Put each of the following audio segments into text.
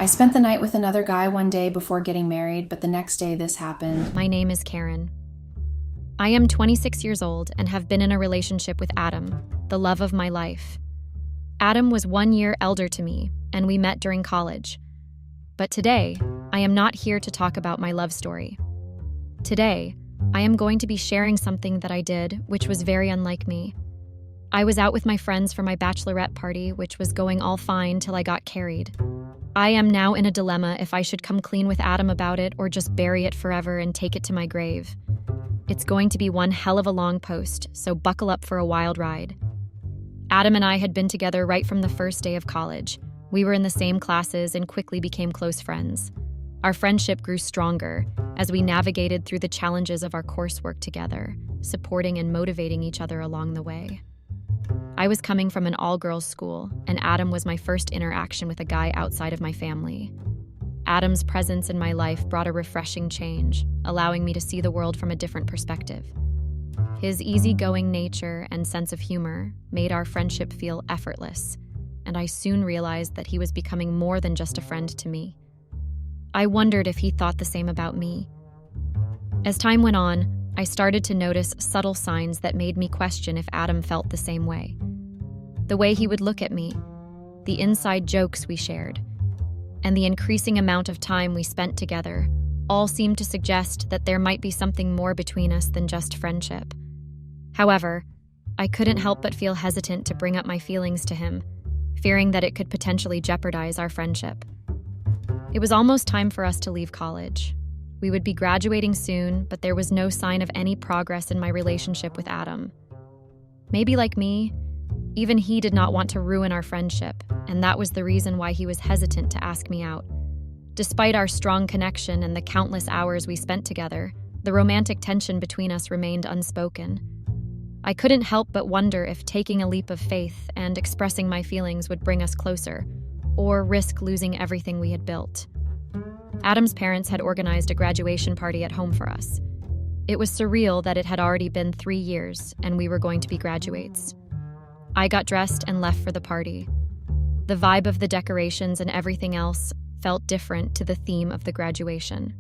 I spent the night with another guy one day before getting married, but the next day this happened. My name is Karen. I am 26 years old and have been in a relationship with Adam, the love of my life. Adam was 1 year elder to me, and we met during college. But today, I am not here to talk about my love story. Today, I am going to be sharing something that I did, which was very unlike me. I was out with my friends for my bachelorette party, which was going all fine till I got carried. I am now in a dilemma if I should come clean with Adam about it or just bury it forever and take it to my grave. It's going to be one hell of a long post, so buckle up for a wild ride. Adam and I had been together right from the first day of college. We were in the same classes and quickly became close friends. Our friendship grew stronger as we navigated through the challenges of our coursework together, supporting and motivating each other along the way. I was coming from an all-girls school, and Adam was my first interaction with a guy outside of my family. Adam's presence in my life brought a refreshing change, allowing me to see the world from a different perspective. His easygoing nature and sense of humor made our friendship feel effortless, and I soon realized that he was becoming more than just a friend to me. I wondered if he thought the same about me. As time went on, I started to notice subtle signs that made me question if Adam felt the same way. The way he would look at me, the inside jokes we shared, and the increasing amount of time we spent together all seemed to suggest that there might be something more between us than just friendship. However, I couldn't help but feel hesitant to bring up my feelings to him, fearing that it could potentially jeopardize our friendship. It was almost time for us to leave college. We would be graduating soon, but there was no sign of any progress in my relationship with Adam. Maybe like me, even he did not want to ruin our friendship, and that was the reason why he was hesitant to ask me out. Despite our strong connection and the countless hours we spent together, the romantic tension between us remained unspoken. I couldn't help but wonder if taking a leap of faith and expressing my feelings would bring us closer, or risk losing everything we had built. Adam's parents had organized a graduation party at home for us. It was surreal that it had already been 3 years and we were going to be graduates. I got dressed and left for the party. The vibe of the decorations and everything else felt different to the theme of the graduation.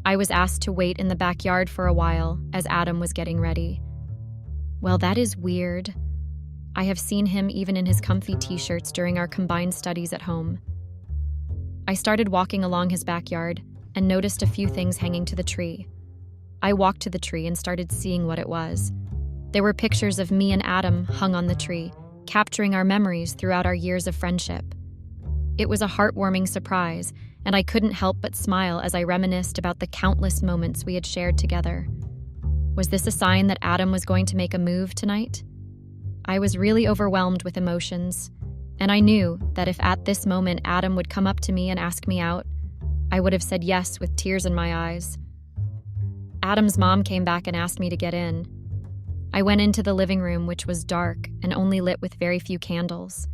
I was asked to wait in the backyard for a while as Adam was getting ready. Well, that is weird. I have seen him even in his comfy t-shirts during our combined studies at home. I started walking along his backyard and noticed a few things hanging to the tree. I walked to the tree and started seeing what it was. There were pictures of me and Adam hung on the tree, capturing our memories throughout our years of friendship. It was a heartwarming surprise, and I couldn't help but smile as I reminisced about the countless moments we had shared together. Was this a sign that Adam was going to make a move tonight? I was really overwhelmed with emotions, and I knew that if at this moment Adam would come up to me and ask me out, I would have said yes with tears in my eyes. Adam's mom came back and asked me to get in. I went into the living room, which was dark and only lit with very few candles.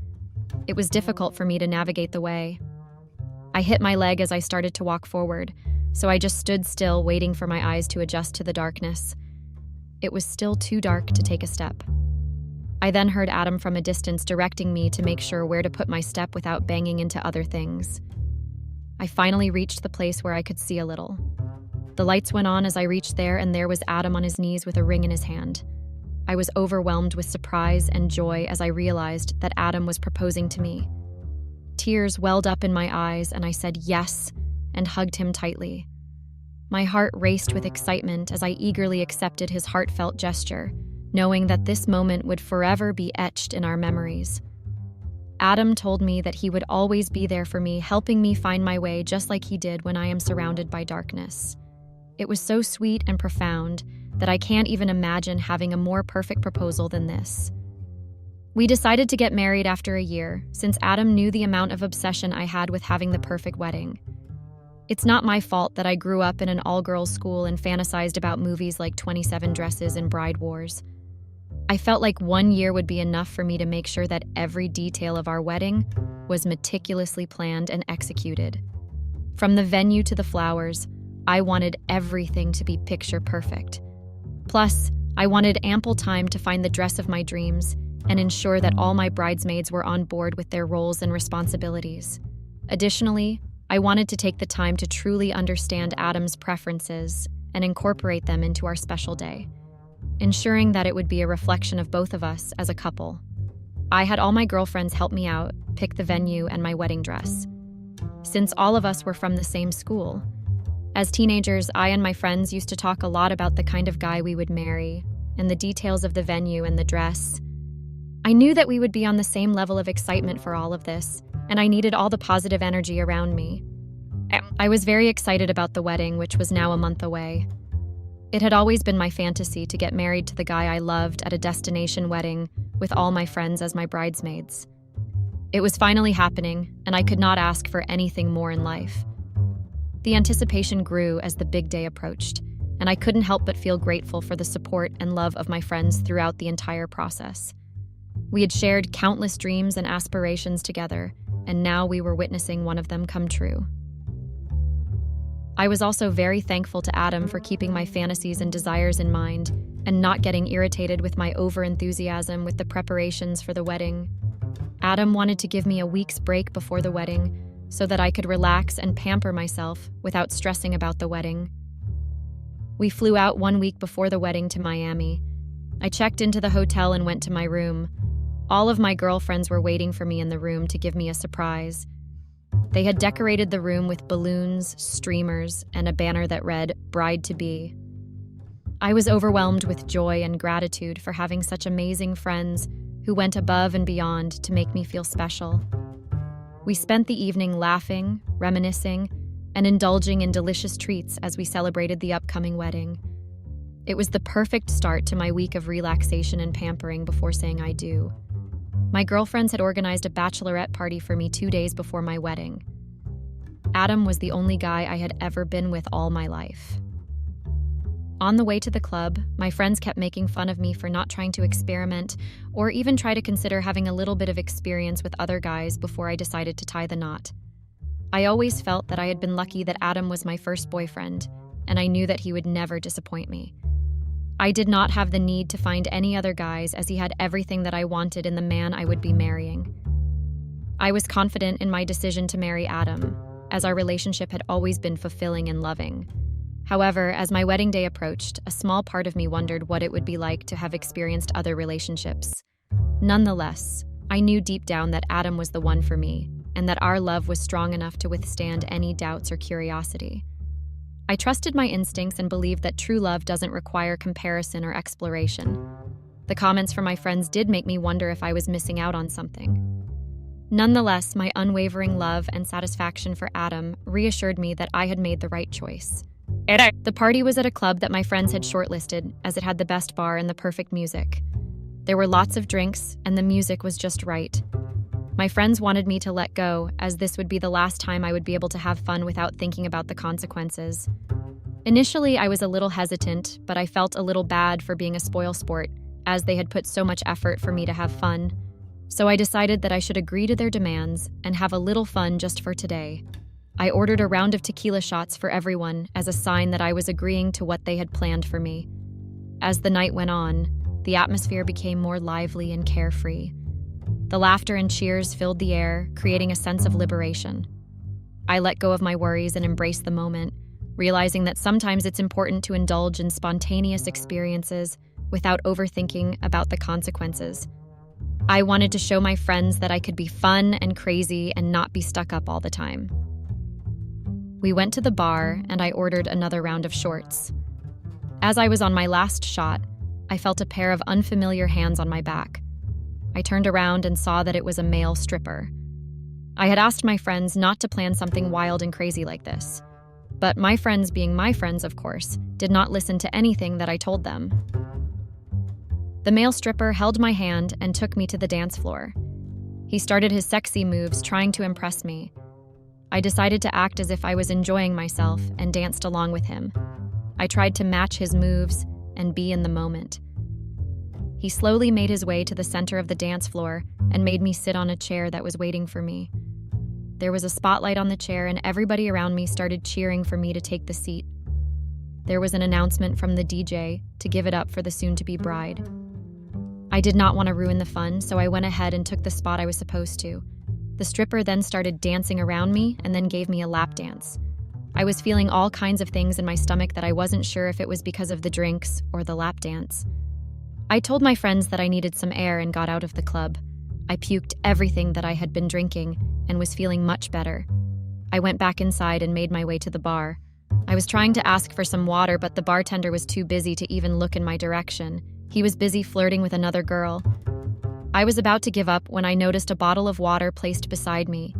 It was difficult for me to navigate the way. I hit my leg as I started to walk forward, so I just stood still, waiting for my eyes to adjust to the darkness. It was still too dark to take a step. I then heard Adam from a distance directing me to make sure where to put my step without banging into other things. I finally reached the place where I could see a little. The lights went on as I reached there, and there was Adam on his knees with a ring in his hand. I was overwhelmed with surprise and joy as I realized that Adam was proposing to me. Tears welled up in my eyes, and I said yes and hugged him tightly. My heart raced with excitement as I eagerly accepted his heartfelt gesture, knowing that this moment would forever be etched in our memories. Adam told me that he would always be there for me, helping me find my way just like he did when I am surrounded by darkness. It was so sweet and profound that I can't even imagine having a more perfect proposal than this. We decided to get married after a year, since Adam knew the amount of obsession I had with having the perfect wedding. It's not my fault that I grew up in an all-girls school and fantasized about movies like 27 Dresses and Bride Wars. I felt like 1 year would be enough for me to make sure that every detail of our wedding was meticulously planned and executed. From the venue to the flowers, I wanted everything to be picture perfect. Plus, I wanted ample time to find the dress of my dreams and ensure that all my bridesmaids were on board with their roles and responsibilities. Additionally, I wanted to take the time to truly understand Adam's preferences and incorporate them into our special day, ensuring that it would be a reflection of both of us as a couple. I had all my girlfriends help me out, pick the venue and my wedding dress. Since all of us were from the same school, as teenagers, I and my friends used to talk a lot about the kind of guy we would marry and the details of the venue and the dress. I knew that we would be on the same level of excitement for all of this, and I needed all the positive energy around me. I was very excited about the wedding, which was now a month away. It had always been my fantasy to get married to the guy I loved at a destination wedding with all my friends as my bridesmaids. It was finally happening, and I could not ask for anything more in life. The anticipation grew as the big day approached, and I couldn't help but feel grateful for the support and love of my friends throughout the entire process. We had shared countless dreams and aspirations together, and now we were witnessing one of them come true. I was also very thankful to Adam for keeping my fantasies and desires in mind and not getting irritated with my overenthusiasm with the preparations for the wedding. Adam wanted to give me a week's break before the wedding so that I could relax and pamper myself without stressing about the wedding. We flew out 1 week before the wedding to Miami. I checked into the hotel and went to my room. All of my girlfriends were waiting for me in the room to give me a surprise. They had decorated the room with balloons, streamers, and a banner that read, "Bride-to-be." I was overwhelmed with joy and gratitude for having such amazing friends who went above and beyond to make me feel special. We spent the evening laughing, reminiscing, and indulging in delicious treats as we celebrated the upcoming wedding. It was the perfect start to my week of relaxation and pampering before saying I do. My girlfriends had organized a bachelorette party for me 2 days before my wedding. Adam was the only guy I had ever been with all my life. On the way to the club, my friends kept making fun of me for not trying to experiment or even try to consider having a little bit of experience with other guys before I decided to tie the knot. I always felt that I had been lucky that Adam was my first boyfriend, and I knew that he would never disappoint me. I did not have the need to find any other guys as he had everything that I wanted in the man I would be marrying. I was confident in my decision to marry Adam, as our relationship had always been fulfilling and loving. However, as my wedding day approached, a small part of me wondered what it would be like to have experienced other relationships. Nonetheless, I knew deep down that Adam was the one for me, and that our love was strong enough to withstand any doubts or curiosity. I trusted my instincts and believed that true love doesn't require comparison or exploration. The comments from my friends did make me wonder if I was missing out on something. Nonetheless, my unwavering love and satisfaction for Adam reassured me that I had made the right choice. The party was at a club that my friends had shortlisted, as it had the best bar and the perfect music. There were lots of drinks, and the music was just right. My friends wanted me to let go, as this would be the last time I would be able to have fun without thinking about the consequences. Initially, I was a little hesitant, but I felt a little bad for being a spoilsport, as they had put so much effort for me to have fun. So I decided that I should agree to their demands and have a little fun just for today. I ordered a round of tequila shots for everyone as a sign that I was agreeing to what they had planned for me. As the night went on, the atmosphere became more lively and carefree. The laughter and cheers filled the air, creating a sense of liberation. I let go of my worries and embraced the moment, realizing that sometimes it's important to indulge in spontaneous experiences without overthinking about the consequences. I wanted to show my friends that I could be fun and crazy and not be stuck up all the time. We went to the bar, and I ordered another round of shorts. As I was on my last shot, I felt a pair of unfamiliar hands on my back. I turned around and saw that it was a male stripper. I had asked my friends not to plan something wild and crazy like this. But my friends, being my friends, of course, did not listen to anything that I told them. The male stripper held my hand and took me to the dance floor. He started his sexy moves, trying to impress me. I decided to act as if I was enjoying myself and danced along with him. I tried to match his moves and be in the moment. He slowly made his way to the center of the dance floor and made me sit on a chair that was waiting for me. There was a spotlight on the chair, and everybody around me started cheering for me to take the seat. There was an announcement from the DJ to give it up for the soon-to-be bride. I did not want to ruin the fun, so I went ahead and took the spot I was supposed to. The stripper then started dancing around me and then gave me a lap dance. I was feeling all kinds of things in my stomach that I wasn't sure if it was because of the drinks or the lap dance. I told my friends that I needed some air and got out of the club. I puked everything that I had been drinking and was feeling much better. I went back inside and made my way to the bar. I was trying to ask for some water, but the bartender was too busy to even look in my direction. He was busy flirting with another girl. I was about to give up when I noticed a bottle of water placed beside me.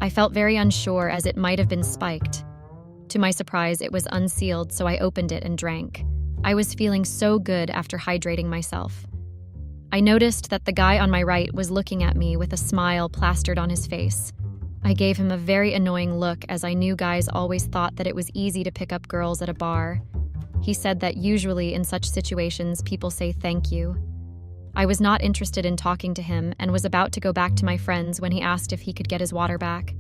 I felt very unsure as it might have been spiked. To my surprise, it was unsealed, so I opened it and drank. I was feeling so good after hydrating myself. I noticed that the guy on my right was looking at me with a smile plastered on his face. I gave him a very annoying look as I knew guys always thought that it was easy to pick up girls at a bar. He said that usually in such situations people say thank you. I was not interested in talking to him and was about to go back to my friends when he asked if he could get his water back.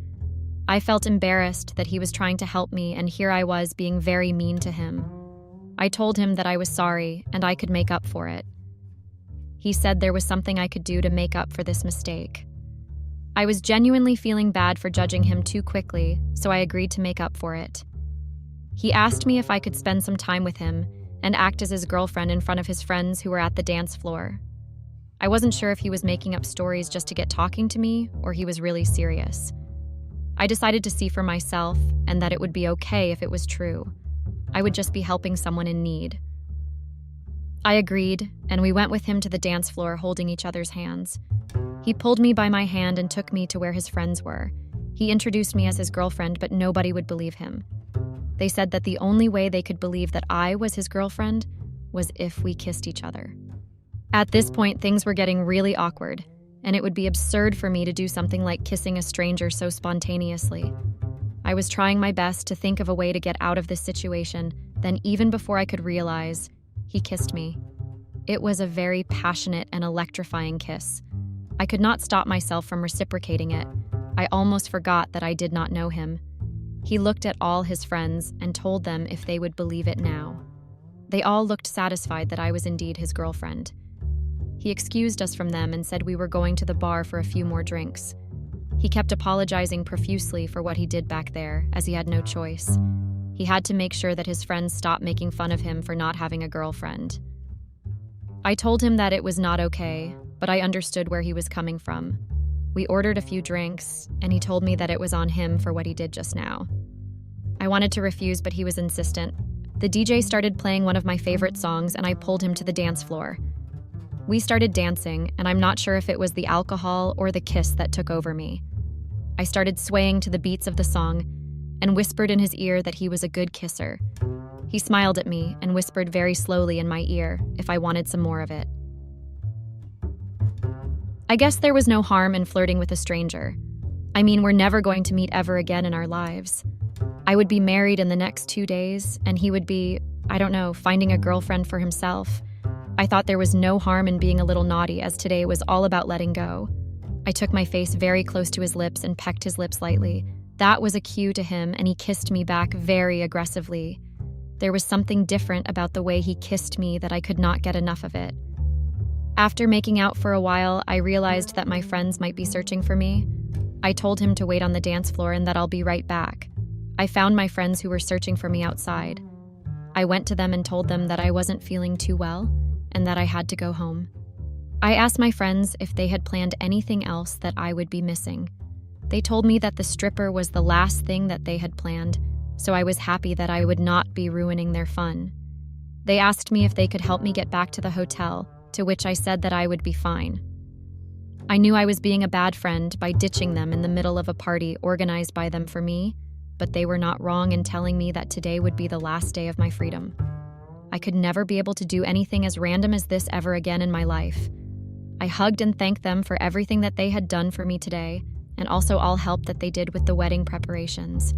I felt embarrassed that he was trying to help me, and here I was being very mean to him. I told him that I was sorry and I could make up for it. He said there was something I could do to make up for this mistake. I was genuinely feeling bad for judging him too quickly, so I agreed to make up for it. He asked me if I could spend some time with him and act as his girlfriend in front of his friends who were at the dance floor. I wasn't sure if he was making up stories just to get talking to me or he was really serious. I decided to see for myself and that it would be okay if it was true. I would just be helping someone in need. I agreed, and we went with him to the dance floor holding each other's hands. He pulled me by my hand and took me to where his friends were. He introduced me as his girlfriend, but nobody would believe him. They said that the only way they could believe that I was his girlfriend was if we kissed each other. At this point, things were getting really awkward, and it would be absurd for me to do something like kissing a stranger so spontaneously. I was trying my best to think of a way to get out of this situation, then even before I could realize, he kissed me. It was a very passionate and electrifying kiss. I could not stop myself from reciprocating it. I almost forgot that I did not know him. He looked at all his friends and told them if they would believe it now. They all looked satisfied that I was indeed his girlfriend. He excused us from them and said we were going to the bar for a few more drinks. He kept apologizing profusely for what he did back there, as he had no choice. He had to make sure that his friends stopped making fun of him for not having a girlfriend. I told him that it was not okay, but I understood where he was coming from. We ordered a few drinks, and he told me that it was on him for what he did just now. I wanted to refuse, but he was insistent. The DJ started playing one of my favorite songs, and I pulled him to the dance floor. We started dancing, and I'm not sure if it was the alcohol or the kiss that took over me. I started swaying to the beats of the song and whispered in his ear that he was a good kisser. He smiled at me and whispered very slowly in my ear if I wanted some more of it. I guess there was no harm in flirting with a stranger. I mean, we're never going to meet ever again in our lives. I would be married in the next 2 days, and he would be, I don't know, finding a girlfriend for himself. I thought there was no harm in being a little naughty, as today was all about letting go. I took my face very close to his lips and pecked his lips lightly. That was a cue to him, and he kissed me back very aggressively. There was something different about the way he kissed me that I could not get enough of it. After making out for a while, I realized that my friends might be searching for me. I told him to wait on the dance floor and that I'll be right back. I found my friends who were searching for me outside. I went to them and told them that I wasn't feeling too well and that I had to go home. I asked my friends if they had planned anything else that I would be missing. They told me that the stripper was the last thing that they had planned, so I was happy that I would not be ruining their fun. They asked me if they could help me get back to the hotel, to which I said that I would be fine. I knew I was being a bad friend by ditching them in the middle of a party organized by them for me, but they were not wrong in telling me that today would be the last day of my freedom. I could never be able to do anything as random as this ever again in my life. I hugged and thanked them for everything that they had done for me today, and also all help that they did with the wedding preparations.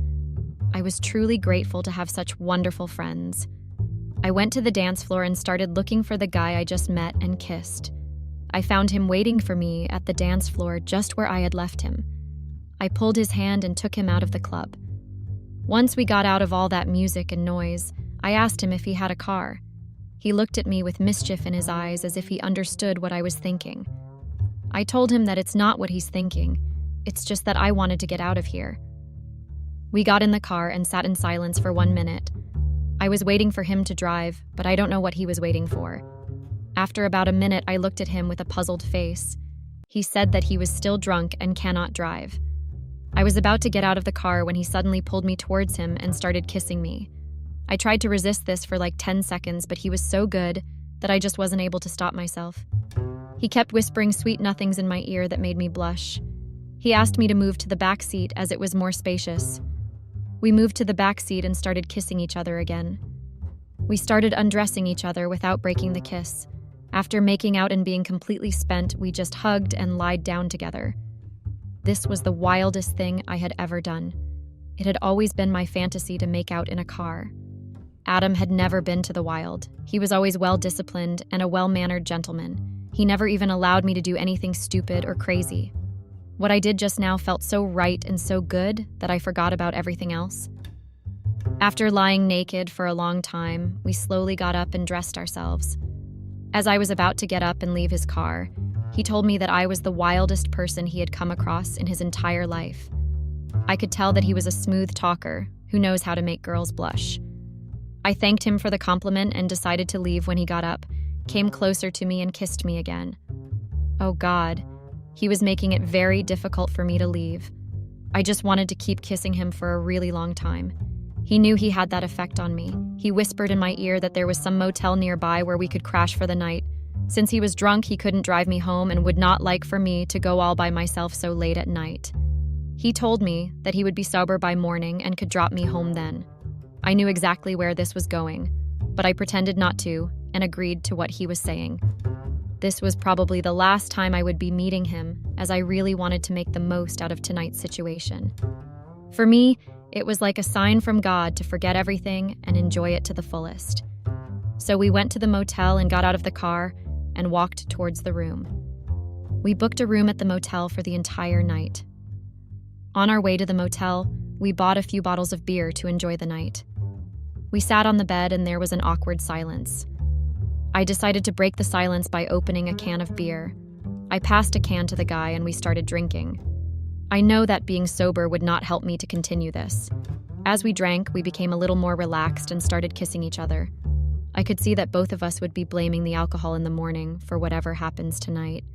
I was truly grateful to have such wonderful friends. I went to the dance floor and started looking for the guy I just met and kissed. I found him waiting for me at the dance floor just where I had left him. I pulled his hand and took him out of the club. Once we got out of all that music and noise, I asked him if he had a car. He looked at me with mischief in his eyes as if he understood what I was thinking. I told him that it's not what he's thinking. It's just that I wanted to get out of here. We got in the car and sat in silence for 1 minute. I was waiting for him to drive, but I don't know what he was waiting for. After about a minute, I looked at him with a puzzled face. He said that he was still drunk and cannot drive. I was about to get out of the car when he suddenly pulled me towards him and started kissing me. I tried to resist this for like 10 seconds, but he was so good that I just wasn't able to stop myself. He kept whispering sweet nothings in my ear that made me blush. He asked me to move to the back seat as it was more spacious. We moved to the back seat and started kissing each other again. We started undressing each other without breaking the kiss. After making out and being completely spent, we just hugged and lied down together. This was the wildest thing I had ever done. It had always been my fantasy to make out in a car. Adam had never been to the wild. He was always well-disciplined and a well-mannered gentleman. He never even allowed me to do anything stupid or crazy. What I did just now felt so right and so good that I forgot about everything else. After lying naked for a long time, we slowly got up and dressed ourselves. As I was about to get up and leave his car, he told me that I was the wildest person he had come across in his entire life. I could tell that he was a smooth talker who knows how to make girls blush. I thanked him for the compliment and decided to leave when he got up, came closer to me and kissed me again. Oh God, he was making it very difficult for me to leave. I just wanted to keep kissing him for a really long time. He knew he had that effect on me. He whispered in my ear that there was some motel nearby where we could crash for the night. Since he was drunk, he couldn't drive me home and would not like for me to go all by myself so late at night. He told me that he would be sober by morning and could drop me home then. I knew exactly where this was going, but I pretended not to and agreed to what he was saying. This was probably the last time I would be meeting him, as I really wanted to make the most out of tonight's situation. For me, it was like a sign from God to forget everything and enjoy it to the fullest. So we went to the motel and got out of the car and walked towards the room. We booked a room at the motel for the entire night. On our way to the motel, we bought a few bottles of beer to enjoy the night. We sat on the bed and there was an awkward silence. I decided to break the silence by opening a can of beer. I passed a can to the guy and we started drinking. I know that being sober would not help me to continue this. As we drank, we became a little more relaxed and started kissing each other. I could see that both of us would be blaming the alcohol in the morning for whatever happens tonight.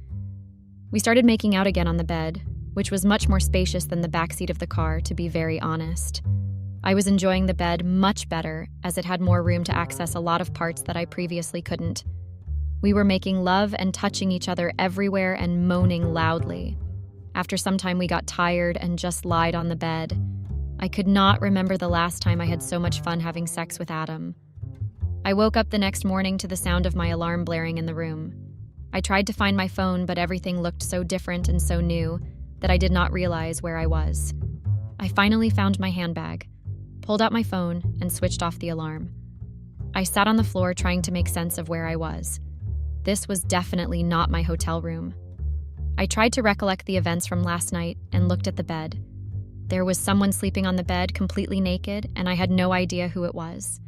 We started making out again on the bed, which was much more spacious than the backseat of the car, to be very honest. I was enjoying the bed much better, as it had more room to access a lot of parts that I previously couldn't. We were making love and touching each other everywhere and moaning loudly. After some time, we got tired and just lied on the bed. I could not remember the last time I had so much fun having sex with Adam. I woke up the next morning to the sound of my alarm blaring in the room. I tried to find my phone, but everything looked so different and so new that I did not realize where I was. I finally found my handbag, pulled out my phone, and switched off the alarm. I sat on the floor trying to make sense of where I was. This was definitely not my hotel room. I tried to recollect the events from last night and looked at the bed. There was someone sleeping on the bed completely naked, and I had no idea who it was.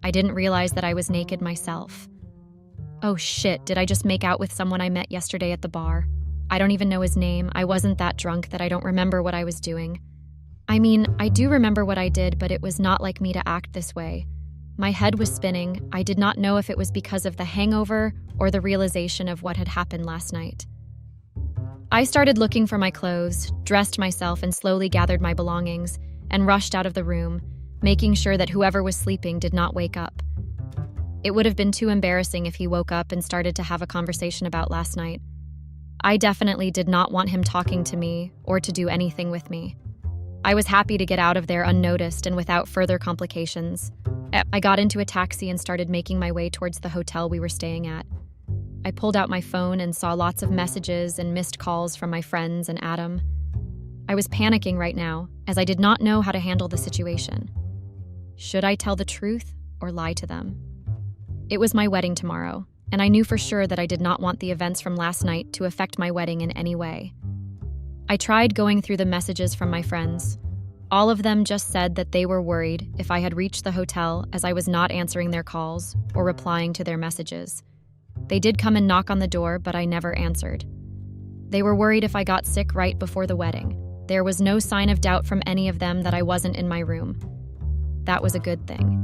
I didn't realize that I was naked myself. Oh shit, did I just make out with someone I met yesterday at the bar? I don't even know his name. I wasn't that drunk that I don't remember what I was doing. I mean, I do remember what I did, but it was not like me to act this way. My head was spinning. I did not know if it was because of the hangover or the realization of what had happened last night. I started looking for my clothes, dressed myself, and slowly gathered my belongings, and rushed out of the room, making sure that whoever was sleeping did not wake up. It would have been too embarrassing if he woke up and started to have a conversation about last night. I definitely did not want him talking to me or to do anything with me. I was happy to get out of there unnoticed and without further complications. I got into a taxi and started making my way towards the hotel we were staying at. I pulled out my phone and saw lots of messages and missed calls from my friends and Adam. I was panicking right now, as I did not know how to handle the situation. Should I tell the truth or lie to them? It was my wedding tomorrow, and I knew for sure that I did not want the events from last night to affect my wedding in any way. I tried going through the messages from my friends. All of them just said that they were worried if I had reached the hotel, as I was not answering their calls or replying to their messages. They did come and knock on the door, but I never answered. They were worried if I got sick right before the wedding. There was no sign of doubt from any of them that I wasn't in my room. That was a good thing.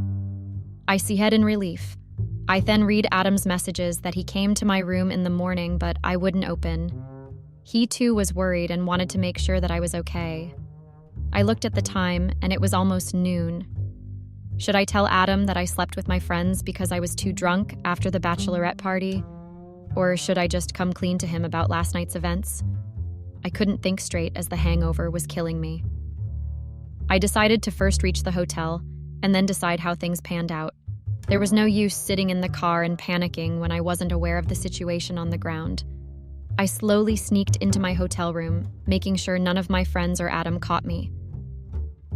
I sighed in relief. I then read Adam's messages that he came to my room in the morning, but I wouldn't open. He too was worried and wanted to make sure that I was okay. I looked at the time, and it was almost noon. Should I tell Adam that I slept with my friends because I was too drunk after the bachelorette party? Or should I just come clean to him about last night's events? I couldn't think straight as the hangover was killing me. I decided to first reach the hotel and then decide how things panned out. There was no use sitting in the car and panicking when I wasn't aware of the situation on the ground. I slowly sneaked into my hotel room, making sure none of my friends or Adam caught me.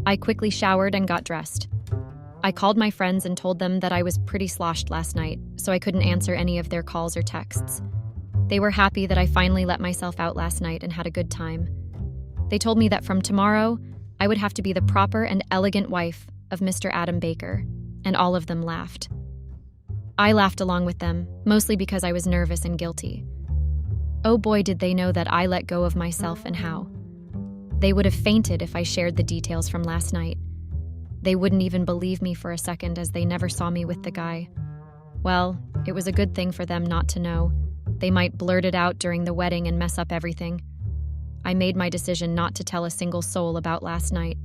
I quickly showered and got dressed. I called my friends and told them that I was pretty sloshed last night, so I couldn't answer any of their calls or texts. They were happy that I finally let myself out last night and had a good time. They told me that from tomorrow, I would have to be the proper and elegant wife of Mr. Adam Baker, and all of them laughed. I laughed along with them, mostly because I was nervous and guilty. Oh boy, did they know that I let go of myself and how. They would have fainted if I shared the details from last night. They wouldn't even believe me for a second as they never saw me with the guy. Well, it was a good thing for them not to know. They might blurt it out during the wedding and mess up everything. I made my decision not to tell a single soul about last night.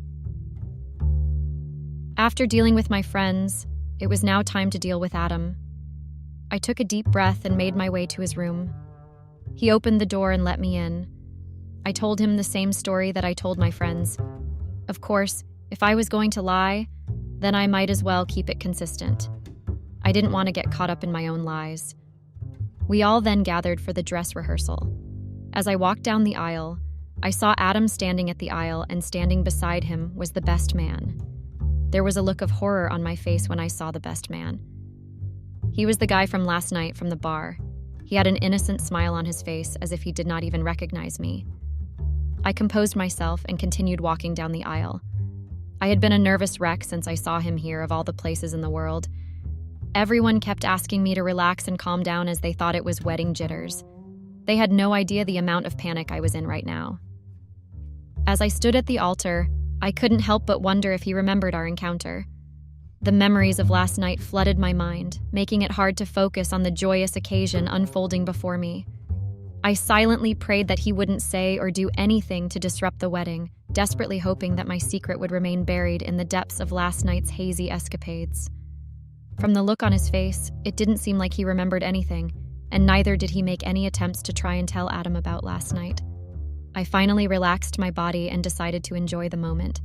After dealing with my friends, it was now time to deal with Adam. I took a deep breath and made my way to his room. He opened the door and let me in. I told him the same story that I told my friends. Of course, if I was going to lie, then I might as well keep it consistent. I didn't want to get caught up in my own lies. We all then gathered for the dress rehearsal. As I walked down the aisle, I saw Adam standing at the aisle, and standing beside him was the best man. There was a look of horror on my face when I saw the best man. He was the guy from last night from the bar. He had an innocent smile on his face, as if he did not even recognize me. I composed myself and continued walking down the aisle. I had been a nervous wreck since I saw him here of all the places in the world. Everyone kept asking me to relax and calm down as they thought it was wedding jitters. They had no idea the amount of panic I was in right now. As I stood at the altar, I couldn't help but wonder if he remembered our encounter. The memories of last night flooded my mind, making it hard to focus on the joyous occasion unfolding before me. I silently prayed that he wouldn't say or do anything to disrupt the wedding, desperately hoping that my secret would remain buried in the depths of last night's hazy escapades. From the look on his face, it didn't seem like he remembered anything, and neither did he make any attempts to try and tell Adam about last night. I finally relaxed my body and decided to enjoy the moment.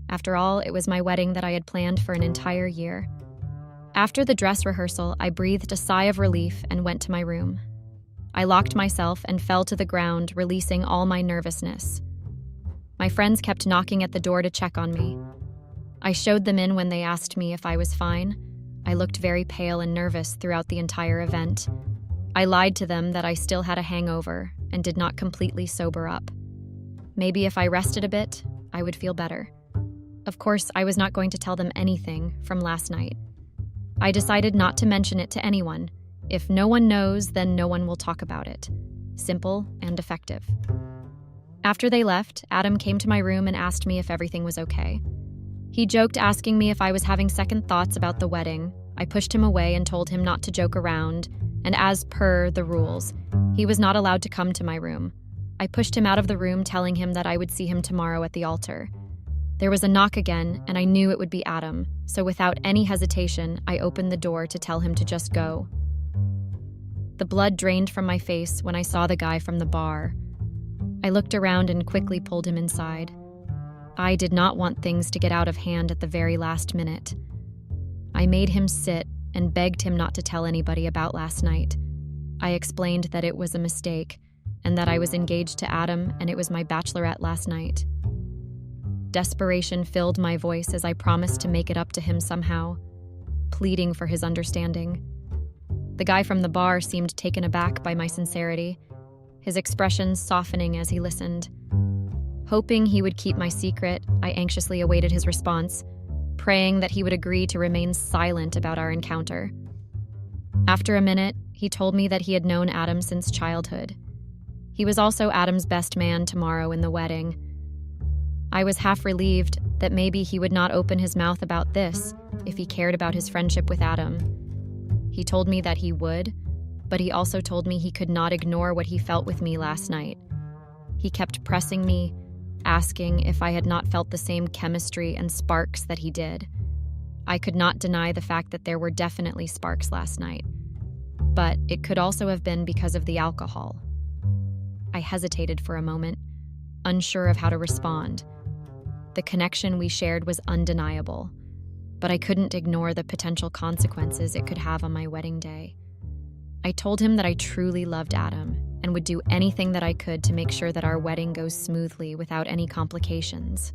After all, it was my wedding that I had planned for an entire year. After the dress rehearsal, I breathed a sigh of relief and went to my room. I locked myself and fell to the ground, releasing all my nervousness. My friends kept knocking at the door to check on me. I showed them in when they asked me if I was fine. I looked very pale and nervous throughout the entire event. I lied to them that I still had a hangover and did not completely sober up. Maybe if I rested a bit, I would feel better. Of course, I was not going to tell them anything from last night. I decided not to mention it to anyone. If no one knows, then no one will talk about it. Simple and effective. After they left, Adam came to my room and asked me if everything was okay. He joked, asking me if I was having second thoughts about the wedding. I pushed him away and told him not to joke around, and as per the rules, he was not allowed to come to my room. I pushed him out of the room, telling him that I would see him tomorrow at the altar. There was a knock again, and I knew it would be Adam, so without any hesitation, I opened the door to tell him to just go. The blood drained from my face when I saw the guy from the bar. I looked around and quickly pulled him inside. I did not want things to get out of hand at the very last minute. I made him sit and begged him not to tell anybody about last night. I explained that it was a mistake and that I was engaged to Adam and it was my bachelorette last night. Desperation filled my voice as I promised to make it up to him somehow, pleading for his understanding. The guy from the bar seemed taken aback by my sincerity, his expressions softening as he listened. Hoping he would keep my secret, I anxiously awaited his response, praying that he would agree to remain silent about our encounter. After a minute, he told me that he had known Adam since childhood. He was also Adam's best man tomorrow in the wedding. I was half relieved that maybe he would not open his mouth about this if he cared about his friendship with Adam. He told me that he would, but he also told me he could not ignore what he felt with me last night. He kept pressing me, asking if I had not felt the same chemistry and sparks that he did. I could not deny the fact that there were definitely sparks last night, but it could also have been because of the alcohol. I hesitated for a moment, unsure of how to respond. The connection we shared was undeniable, but I couldn't ignore the potential consequences it could have on my wedding day. I told him that I truly loved Adam and would do anything that I could to make sure that our wedding goes smoothly without any complications.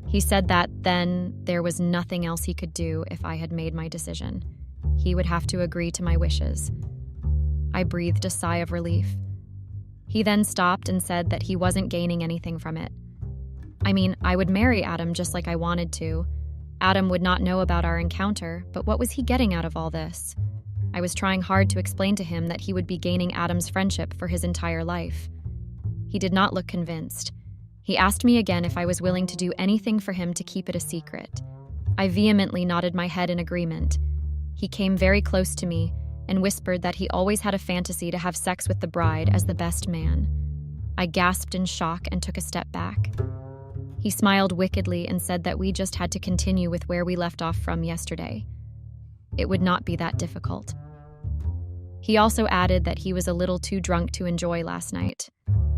He said that then there was nothing else he could do if I had made my decision. He would have to agree to my wishes. I breathed a sigh of relief. He then stopped and said that he wasn't gaining anything from it. I mean, I would marry Adam just like I wanted to. Adam would not know about our encounter, but what was he getting out of all this? I was trying hard to explain to him that he would be gaining Adam's friendship for his entire life. He did not look convinced. He asked me again if I was willing to do anything for him to keep it a secret. I vehemently nodded my head in agreement. He came very close to me and whispered that he always had a fantasy to have sex with the bride as the best man. I gasped in shock and took a step back. He smiled wickedly and said that we just had to continue with where we left off from yesterday. It would not be that difficult. He also added that he was a little too drunk to enjoy last night,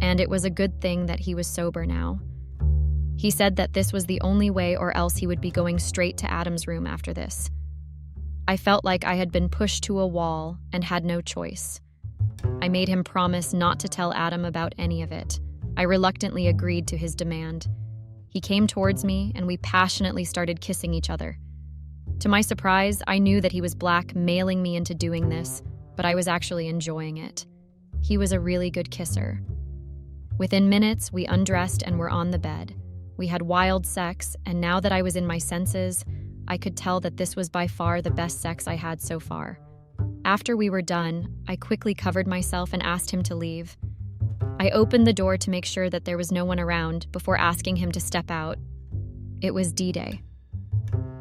and it was a good thing that he was sober now. He said that this was the only way, or else he would be going straight to Adam's room after this. I felt like I had been pushed to a wall and had no choice. I made him promise not to tell Adam about any of it. I reluctantly agreed to his demand. He came towards me and we passionately started kissing each other. To my surprise, I knew that he was blackmailing me into doing this, but I was actually enjoying it. He was a really good kisser. Within minutes, we undressed and were on the bed. We had wild sex, and now that I was in my senses, I could tell that this was by far the best sex I had so far. After we were done, I quickly covered myself and asked him to leave. I opened the door to make sure that there was no one around before asking him to step out. It was D-Day.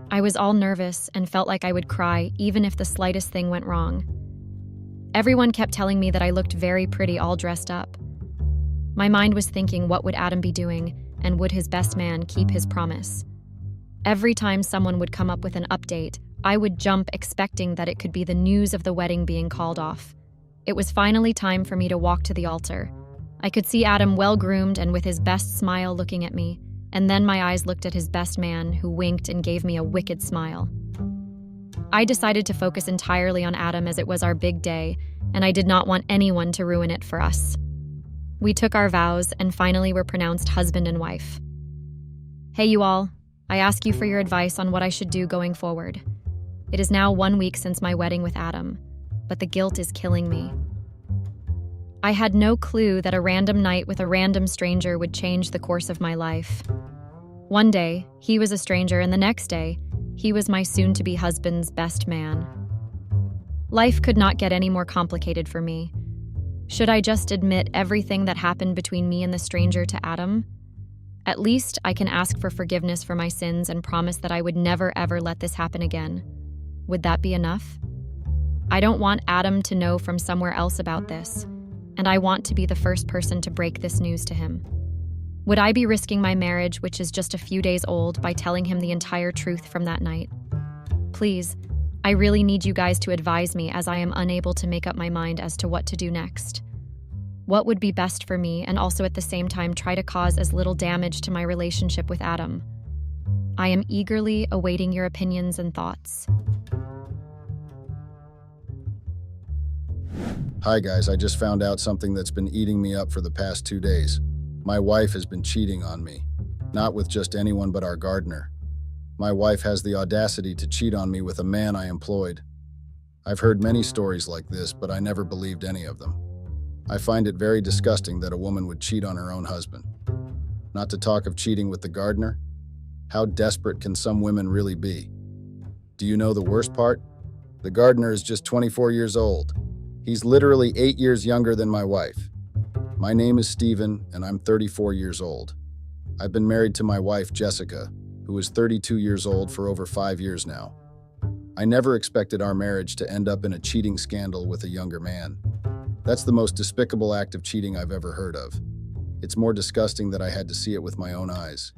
I was all nervous and felt like I would cry even if the slightest thing went wrong. Everyone kept telling me that I looked very pretty all dressed up. My mind was thinking, what would Adam be doing, and would his best man keep his promise? Every time someone would come up with an update, I would jump expecting that it could be the news of the wedding being called off. It was finally time for me to walk to the altar. I could see Adam well-groomed and with his best smile looking at me, and then my eyes looked at his best man, who winked and gave me a wicked smile. I decided to focus entirely on Adam as it was our big day, and I did not want anyone to ruin it for us. We took our vows and finally were pronounced husband and wife. Hey you all, I ask you for your advice on what I should do going forward. It is now 1 week since my wedding with Adam, but the guilt is killing me. I had no clue that a random night with a random stranger would change the course of my life. One day, he was a stranger, and the next day, he was my soon-to-be husband's best man. Life could not get any more complicated for me. Should I just admit everything that happened between me and the stranger to Adam? At least I can ask for forgiveness for my sins and promise that I would never ever let this happen again. Would that be enough? I don't want Adam to know from somewhere else about this, and I want to be the first person to break this news to him. Would I be risking my marriage, which is just a few days old, by telling him the entire truth from that night? Please, I really need you guys to advise me, as I am unable to make up my mind as to what to do next. What would be best for me, and also at the same time try to cause as little damage to my relationship with Adam? I am eagerly awaiting your opinions and thoughts. Hi guys, I just found out something that's been eating me up for the past 2 days. My wife has been cheating on me. Not with just anyone but our gardener. My wife has the audacity to cheat on me with a man I employed. I've heard many stories like this, but I never believed any of them. I find it very disgusting that a woman would cheat on her own husband. Not to talk of cheating with the gardener. How desperate can some women really be? Do you know the worst part? The gardener is just 24 years old. He's literally 8 years younger than my wife. My name is Steven, and I'm 34 years old. I've been married to my wife, Jessica, who is 32 years old for over 5 years now. I never expected our marriage to end up in a cheating scandal with a younger man. That's the most despicable act of cheating I've ever heard of. It's more disgusting that I had to see it with my own eyes.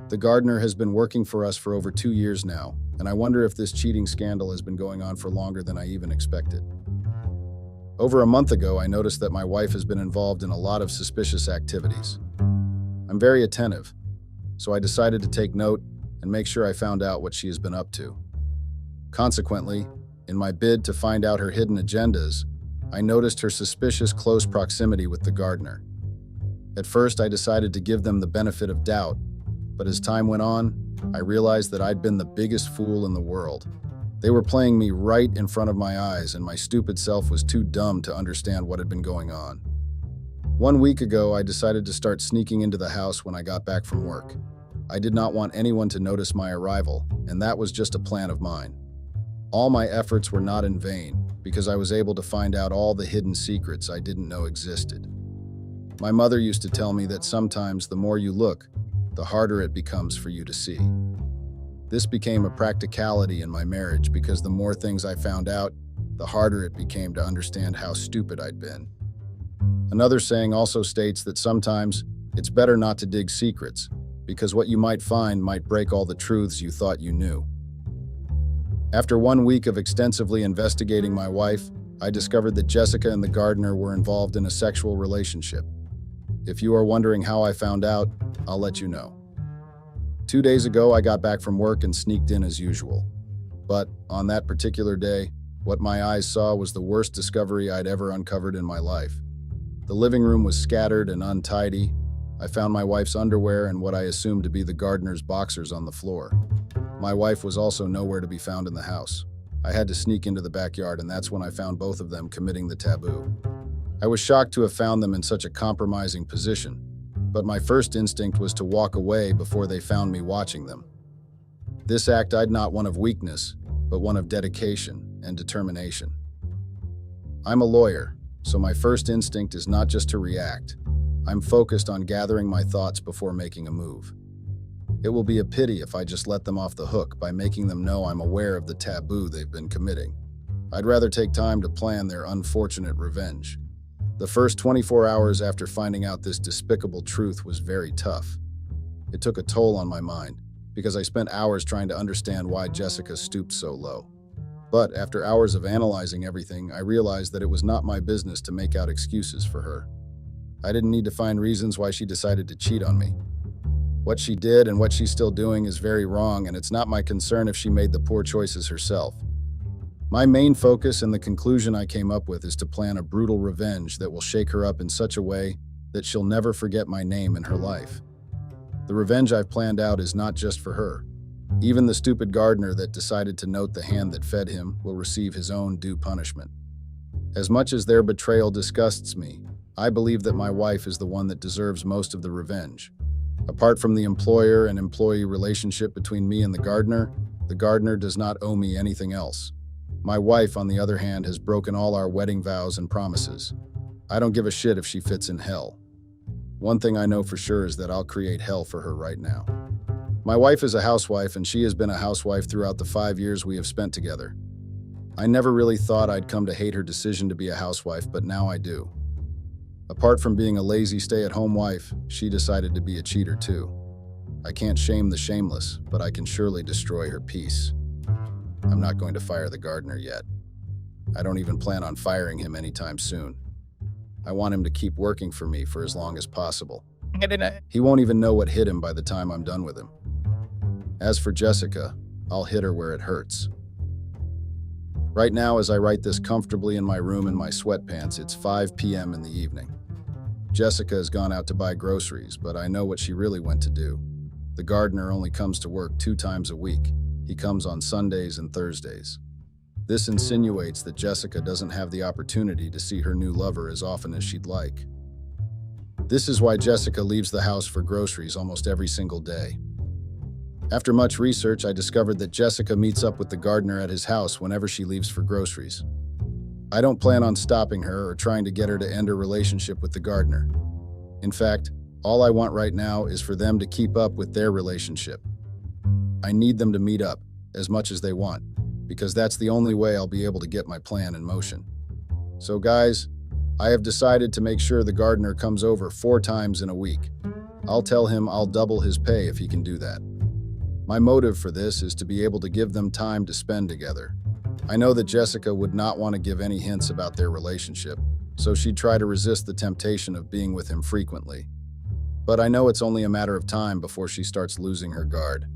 The gardener has been working for us for over 2 years now, and I wonder if this cheating scandal has been going on for longer than I even expected. Over a month ago, I noticed that my wife has been involved in a lot of suspicious activities. I'm very attentive, so I decided to take note and make sure I found out what she has been up to. Consequently, in my bid to find out her hidden agendas, I noticed her suspicious close proximity with the gardener. At first, I decided to give them the benefit of doubt, but as time went on, I realized that I'd been the biggest fool in the world. They were playing me right in front of my eyes, and my stupid self was too dumb to understand what had been going on. 1 week ago, I decided to start sneaking into the house when I got back from work. I did not want anyone to notice my arrival, and that was just a plan of mine. All my efforts were not in vain, because I was able to find out all the hidden secrets I didn't know existed. My mother used to tell me that sometimes the more you look, the harder it becomes for you to see. This became a practicality in my marriage because the more things I found out, the harder it became to understand how stupid I'd been. Another saying also states that sometimes it's better not to dig secrets, because what you might find might break all the truths you thought you knew. After 1 week of extensively investigating my wife, I discovered that Jessica and the gardener were involved in a sexual relationship. If you are wondering how I found out, I'll let you know. 2 days ago, I got back from work and sneaked in as usual. But on that particular day, what my eyes saw was the worst discovery I'd ever uncovered in my life. The living room was scattered and untidy. I found my wife's underwear and what I assumed to be the gardener's boxers on the floor. My wife was also nowhere to be found in the house. I had to sneak into the backyard, and that's when I found both of them committing the taboo. I was shocked to have found them in such a compromising position, but my first instinct was to walk away before they found me watching them. This act I'd not one of weakness, but one of dedication and determination. I'm a lawyer, so my first instinct is not just to react. I'm focused on gathering my thoughts before making a move. It will be a pity if I just let them off the hook by making them know I'm aware of the taboo they've been committing. I'd rather take time to plan their unfortunate revenge. The first 24 hours after finding out this despicable truth was very tough. It took a toll on my mind, because I spent hours trying to understand why Jessica stooped so low. But after hours of analyzing everything, I realized that it was not my business to make out excuses for her. I didn't need to find reasons why she decided to cheat on me. What she did and what she's still doing is very wrong, and it's not my concern if she made the poor choices herself. My main focus and the conclusion I came up with is to plan a brutal revenge that will shake her up in such a way that she'll never forget my name in her life. The revenge I've planned out is not just for her. Even the stupid gardener that decided to note the hand that fed him will receive his own due punishment. As much as their betrayal disgusts me, I believe that my wife is the one that deserves most of the revenge. Apart from the employer and employee relationship between me and the gardener does not owe me anything else. My wife, on the other hand, has broken all our wedding vows and promises. I don't give a shit if she fits in hell. One thing I know for sure is that I'll create hell for her right now. My wife is a housewife, and she has been a housewife throughout the 5 years we have spent together. I never really thought I'd come to hate her decision to be a housewife, but now I do. Apart from being a lazy stay-at-home wife, she decided to be a cheater too. I can't shame the shameless, but I can surely destroy her peace. I'm not going to fire the gardener yet. I don't even plan on firing him anytime soon. I want him to keep working for me for as long as possible. He won't even know what hit him by the time I'm done with him. As for Jessica, I'll hit her where it hurts. Right now, as I write this comfortably in my room in my sweatpants, it's 5 p.m. in the evening. Jessica has gone out to buy groceries, but I know what she really went to do. The gardener only comes to work 2 times a week. He comes on Sundays and Thursdays. This insinuates that Jessica doesn't have the opportunity to see her new lover as often as she'd like. This is why Jessica leaves the house for groceries almost every single day. After much research, I discovered that Jessica meets up with the gardener at his house whenever she leaves for groceries. I don't plan on stopping her or trying to get her to end her relationship with the gardener. In fact, all I want right now is for them to keep up with their relationship. I need them to meet up as much as they want, because that's the only way I'll be able to get my plan in motion. So guys, I have decided to make sure the gardener comes over 4 times in a week. I'll tell him I'll double his pay if he can do that. My motive for this is to be able to give them time to spend together. I know that Jessica would not want to give any hints about their relationship, so she'd try to resist the temptation of being with him frequently. But I know it's only a matter of time before she starts losing her guard.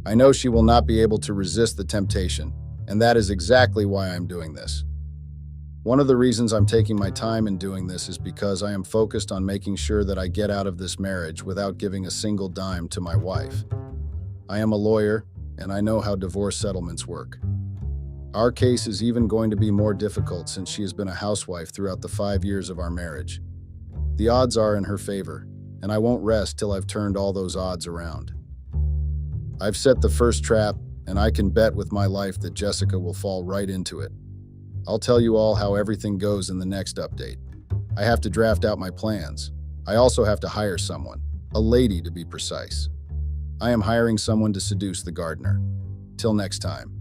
I know she will not be able to resist the temptation, and that is exactly why I'm doing this. One of the reasons I'm taking my time in doing this is because I am focused on making sure that I get out of this marriage without giving a single dime to my wife. I am a lawyer, and I know how divorce settlements work. Our case is even going to be more difficult since she has been a housewife throughout the 5 years of our marriage. The odds are in her favor, and I won't rest till I've turned all those odds around. I've set the first trap, and I can bet with my life that Jessica will fall right into it. I'll tell you all how everything goes in the next update. I have to draft out my plans. I also have to hire someone, a lady to be precise. I am hiring someone to seduce the gardener. Till next time.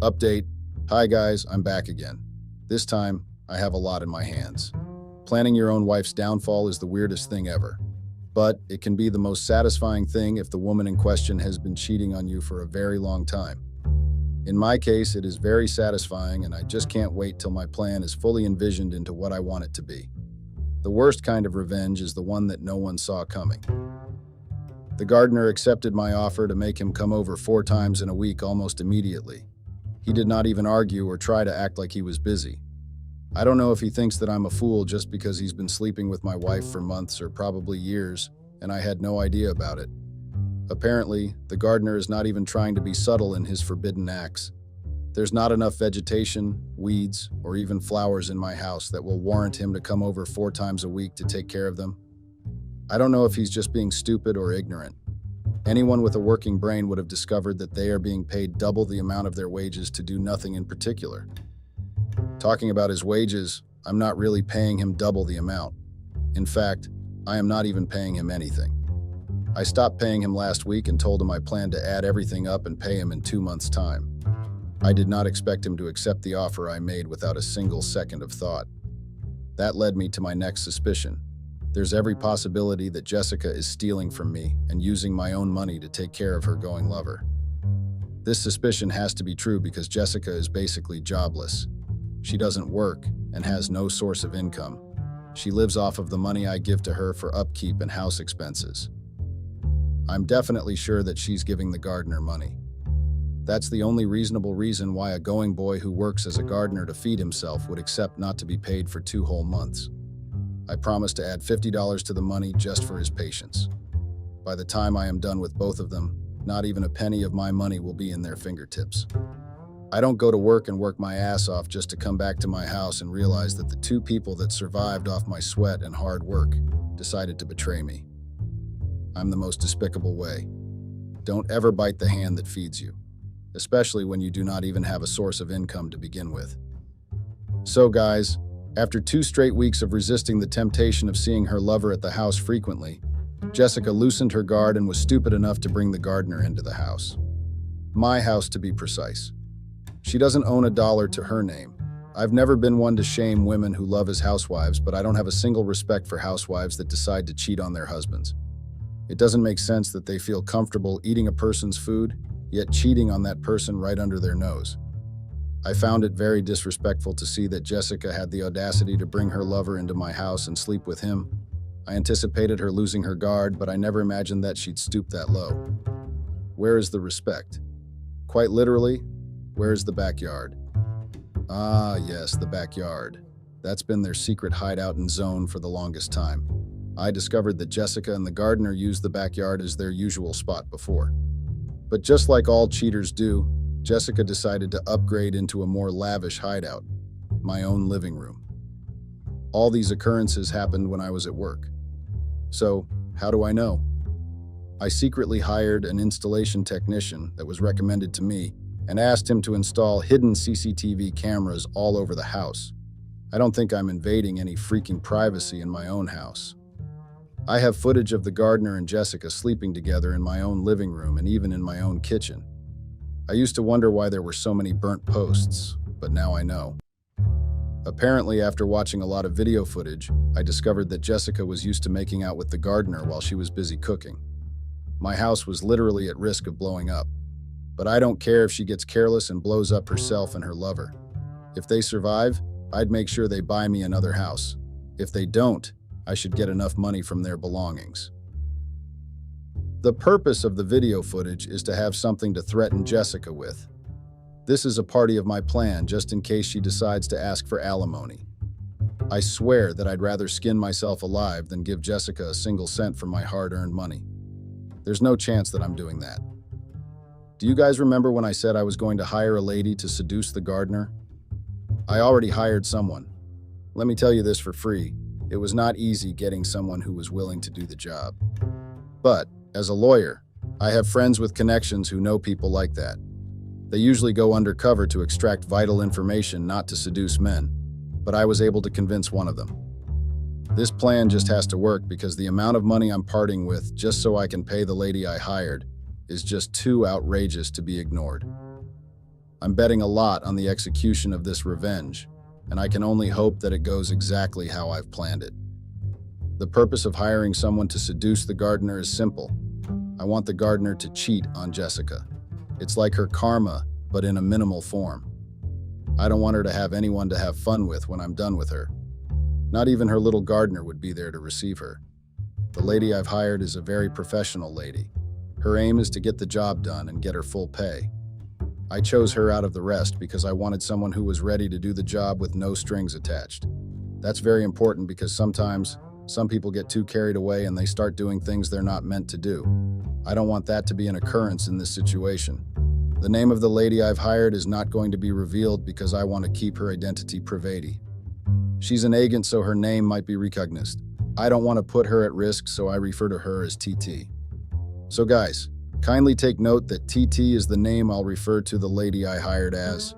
Update. Hi guys, I'm back again. This time, I have a lot in my hands. Planning your own wife's downfall is the weirdest thing ever. But it can be the most satisfying thing if the woman in question has been cheating on you for a very long time. In my case, it is very satisfying, and I just can't wait till my plan is fully envisioned into what I want it to be. The worst kind of revenge is the one that no one saw coming. The gardener accepted my offer to make him come over 4 times in a week almost immediately. He did not even argue or try to act like he was busy. I don't know if he thinks that I'm a fool just because he's been sleeping with my wife for months or probably years, and I had no idea about it. Apparently, the gardener is not even trying to be subtle in his forbidden acts. There's not enough vegetation, weeds, or even flowers in my house that will warrant him to come over 4 times a week to take care of them. I don't know if he's just being stupid or ignorant. Anyone with a working brain would have discovered that they are being paid double the amount of their wages to do nothing in particular. Talking about his wages, I'm not really paying him double the amount. In fact, I am not even paying him anything. I stopped paying him last week and told him I planned to add everything up and pay him in 2 months' time. I did not expect him to accept the offer I made without a single second of thought. That led me to my next suspicion. There's every possibility that Jessica is stealing from me and using my own money to take care of her going lover. This suspicion has to be true because Jessica is basically jobless. She doesn't work and has no source of income. She lives off of the money I give to her for upkeep and house expenses. I'm definitely sure that she's giving the gardener money. That's the only reasonable reason why a going boy who works as a gardener to feed himself would accept not to be paid for 2 whole months. I promised to add $50 to the money just for his patience. By the time I am done with both of them, not even a penny of my money will be in their fingertips. I don't go to work and work my ass off just to come back to my house and realize that the 2 people that survived off my sweat and hard work decided to betray me. I'm the most despicable way. Don't ever bite the hand that feeds you, especially when you do not even have a source of income to begin with. So guys, after 2 straight weeks of resisting the temptation of seeing her lover at the house frequently, Jessica loosened her guard and was stupid enough to bring the gardener into the house. My house, to be precise. She doesn't own a dollar to her name. I've never been one to shame women who love as housewives, but I don't have a single respect for housewives that decide to cheat on their husbands. It doesn't make sense that they feel comfortable eating a person's food, yet cheating on that person right under their nose. I found it very disrespectful to see that Jessica had the audacity to bring her lover into my house and sleep with him. I anticipated her losing her guard, but I never imagined that she'd stoop that low. Where is the respect? Quite literally, where is the backyard? Ah, yes, the backyard. That's been their secret hideout and zone for the longest time. I discovered that Jessica and the gardener used the backyard as their usual spot before. But just like all cheaters do, Jessica decided to upgrade into a more lavish hideout, my own living room. All these occurrences happened when I was at work. So, how do I know? I secretly hired an installation technician that was recommended to me, and asked him to install hidden CCTV cameras all over the house. I don't think I'm invading any freaking privacy in my own house. I have footage of the gardener and Jessica sleeping together in my own living room and even in my own kitchen. I used to wonder why there were so many burnt posts, but now I know. Apparently, after watching a lot of video footage, I discovered that Jessica was used to making out with the gardener while she was busy cooking. My house was literally at risk of blowing up. But I don't care if she gets careless and blows up herself and her lover. If they survive, I'd make sure they buy me another house. If they don't, I should get enough money from their belongings. The purpose of the video footage is to have something to threaten Jessica with. This is a part of my plan just in case she decides to ask for alimony. I swear that I'd rather skin myself alive than give Jessica a single cent from my hard-earned money. There's no chance that I'm doing that. Do you guys remember when I said I was going to hire a lady to seduce the gardener? I already hired someone. Let me tell you this for free. It was not easy getting someone who was willing to do the job. But, as a lawyer, I have friends with connections who know people like that. They usually go undercover to extract vital information, not to seduce men, but I was able to convince one of them. This plan just has to work because the amount of money I'm parting with just so I can pay the lady I hired is just too outrageous to be ignored. I'm betting a lot on the execution of this revenge, and I can only hope that it goes exactly how I've planned it. The purpose of hiring someone to seduce the gardener is simple. I want the gardener to cheat on Jessica. It's like her karma, but in a minimal form. I don't want her to have anyone to have fun with when I'm done with her. Not even her little gardener would be there to receive her. The lady I've hired is a very professional lady. Her aim is to get the job done and get her full pay. I chose her out of the rest because I wanted someone who was ready to do the job with no strings attached. That's very important because sometimes some people get too carried away and they start doing things they're not meant to do. I don't want that to be an occurrence in this situation. The name of the lady I've hired is not going to be revealed because I want to keep her identity private. She's an agent, so her name might be recognized. I don't want to put her at risk, so I refer to her as TT. So guys, kindly take note that TT is the name I'll refer to the lady I hired as.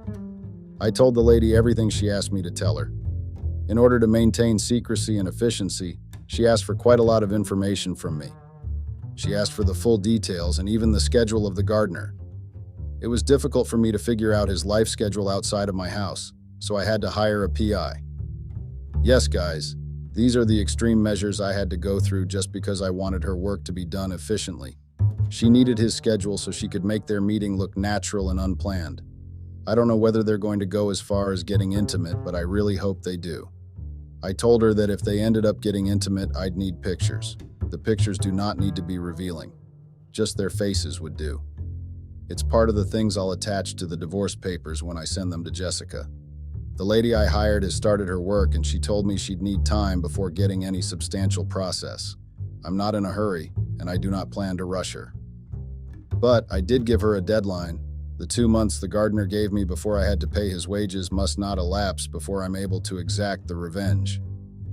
I told the lady everything she asked me to tell her. In order to maintain secrecy and efficiency, she asked for quite a lot of information from me. She asked for the full details and even the schedule of the gardener. It was difficult for me to figure out his life schedule outside of my house, so I had to hire a PI. Yes, guys, these are the extreme measures I had to go through just because I wanted her work to be done efficiently. She needed his schedule so she could make their meeting look natural and unplanned. I don't know whether they're going to go as far as getting intimate, but I really hope they do. I told her that if they ended up getting intimate, I'd need pictures. The pictures do not need to be revealing. Just their faces would do. It's part of the things I'll attach to the divorce papers when I send them to Jessica. The lady I hired has started her work and she told me she'd need time before getting any substantial process. I'm not in a hurry, and I do not plan to rush her. But I did give her a deadline. The 2 months the gardener gave me before I had to pay his wages must not elapse before I'm able to exact the revenge.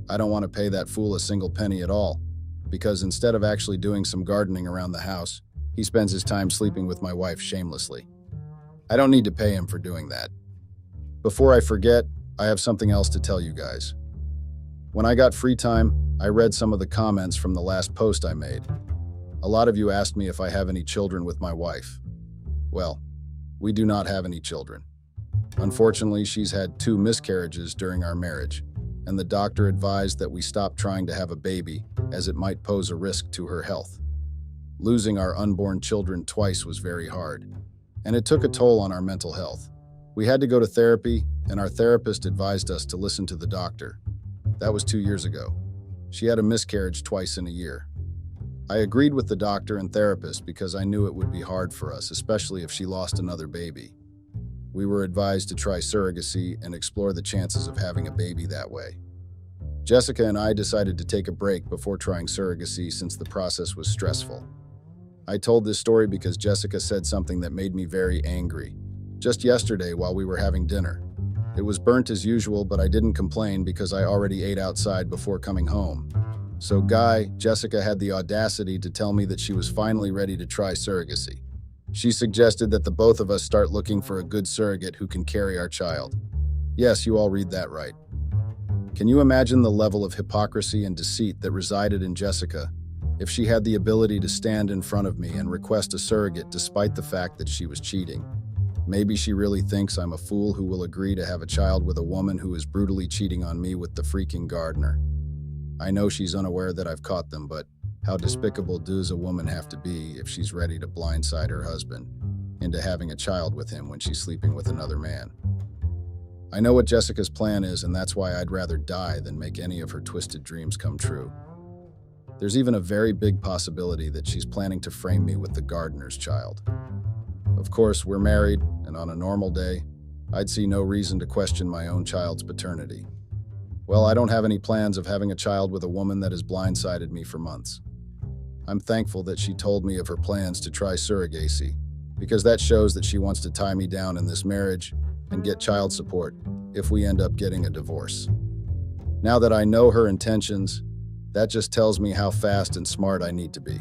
I don't want to pay that fool a single penny at all, because instead of actually doing some gardening around the house, he spends his time sleeping with my wife shamelessly. I don't need to pay him for doing that. Before I forget, I have something else to tell you guys. When I got free time, I read some of the comments from the last post I made. A lot of you asked me if I have any children with my wife. Well, we do not have any children. Unfortunately, she's had 2 miscarriages during our marriage, and the doctor advised that we stop trying to have a baby as it might pose a risk to her health. Losing our unborn children twice was very hard, and it took a toll on our mental health. We had to go to therapy, and our therapist advised us to listen to the doctor. That was 2 years ago. She had a miscarriage twice in a year. I agreed with the doctor and therapist because I knew it would be hard for us, especially if she lost another baby. We were advised to try surrogacy and explore the chances of having a baby that way. Jessica and I decided to take a break before trying surrogacy since the process was stressful. I told this story because Jessica said something that made me very angry. Just yesterday while we were having dinner. It was burnt as usual, but I didn't complain because I already ate outside before coming home. So Jessica had the audacity to tell me that she was finally ready to try surrogacy. She suggested that the both of us start looking for a good surrogate who can carry our child. Yes, you all read that right. Can you imagine the level of hypocrisy and deceit that resided in Jessica if she had the ability to stand in front of me and request a surrogate despite the fact that she was cheating? Maybe she really thinks I'm a fool who will agree to have a child with a woman who is brutally cheating on me with the freaking gardener. I know she's unaware that I've caught them, but how despicable does a woman have to be if she's ready to blindside her husband into having a child with him when she's sleeping with another man? I know what Jessica's plan is, and that's why I'd rather die than make any of her twisted dreams come true. There's even a very big possibility that she's planning to frame me with the gardener's child. Of course, we're married, and on a normal day, I'd see no reason to question my own child's paternity. Well, I don't have any plans of having a child with a woman that has blindsided me for months. I'm thankful that she told me of her plans to try surrogacy, because that shows that she wants to tie me down in this marriage and get child support if we end up getting a divorce. Now that I know her intentions, that just tells me how fast and smart I need to be.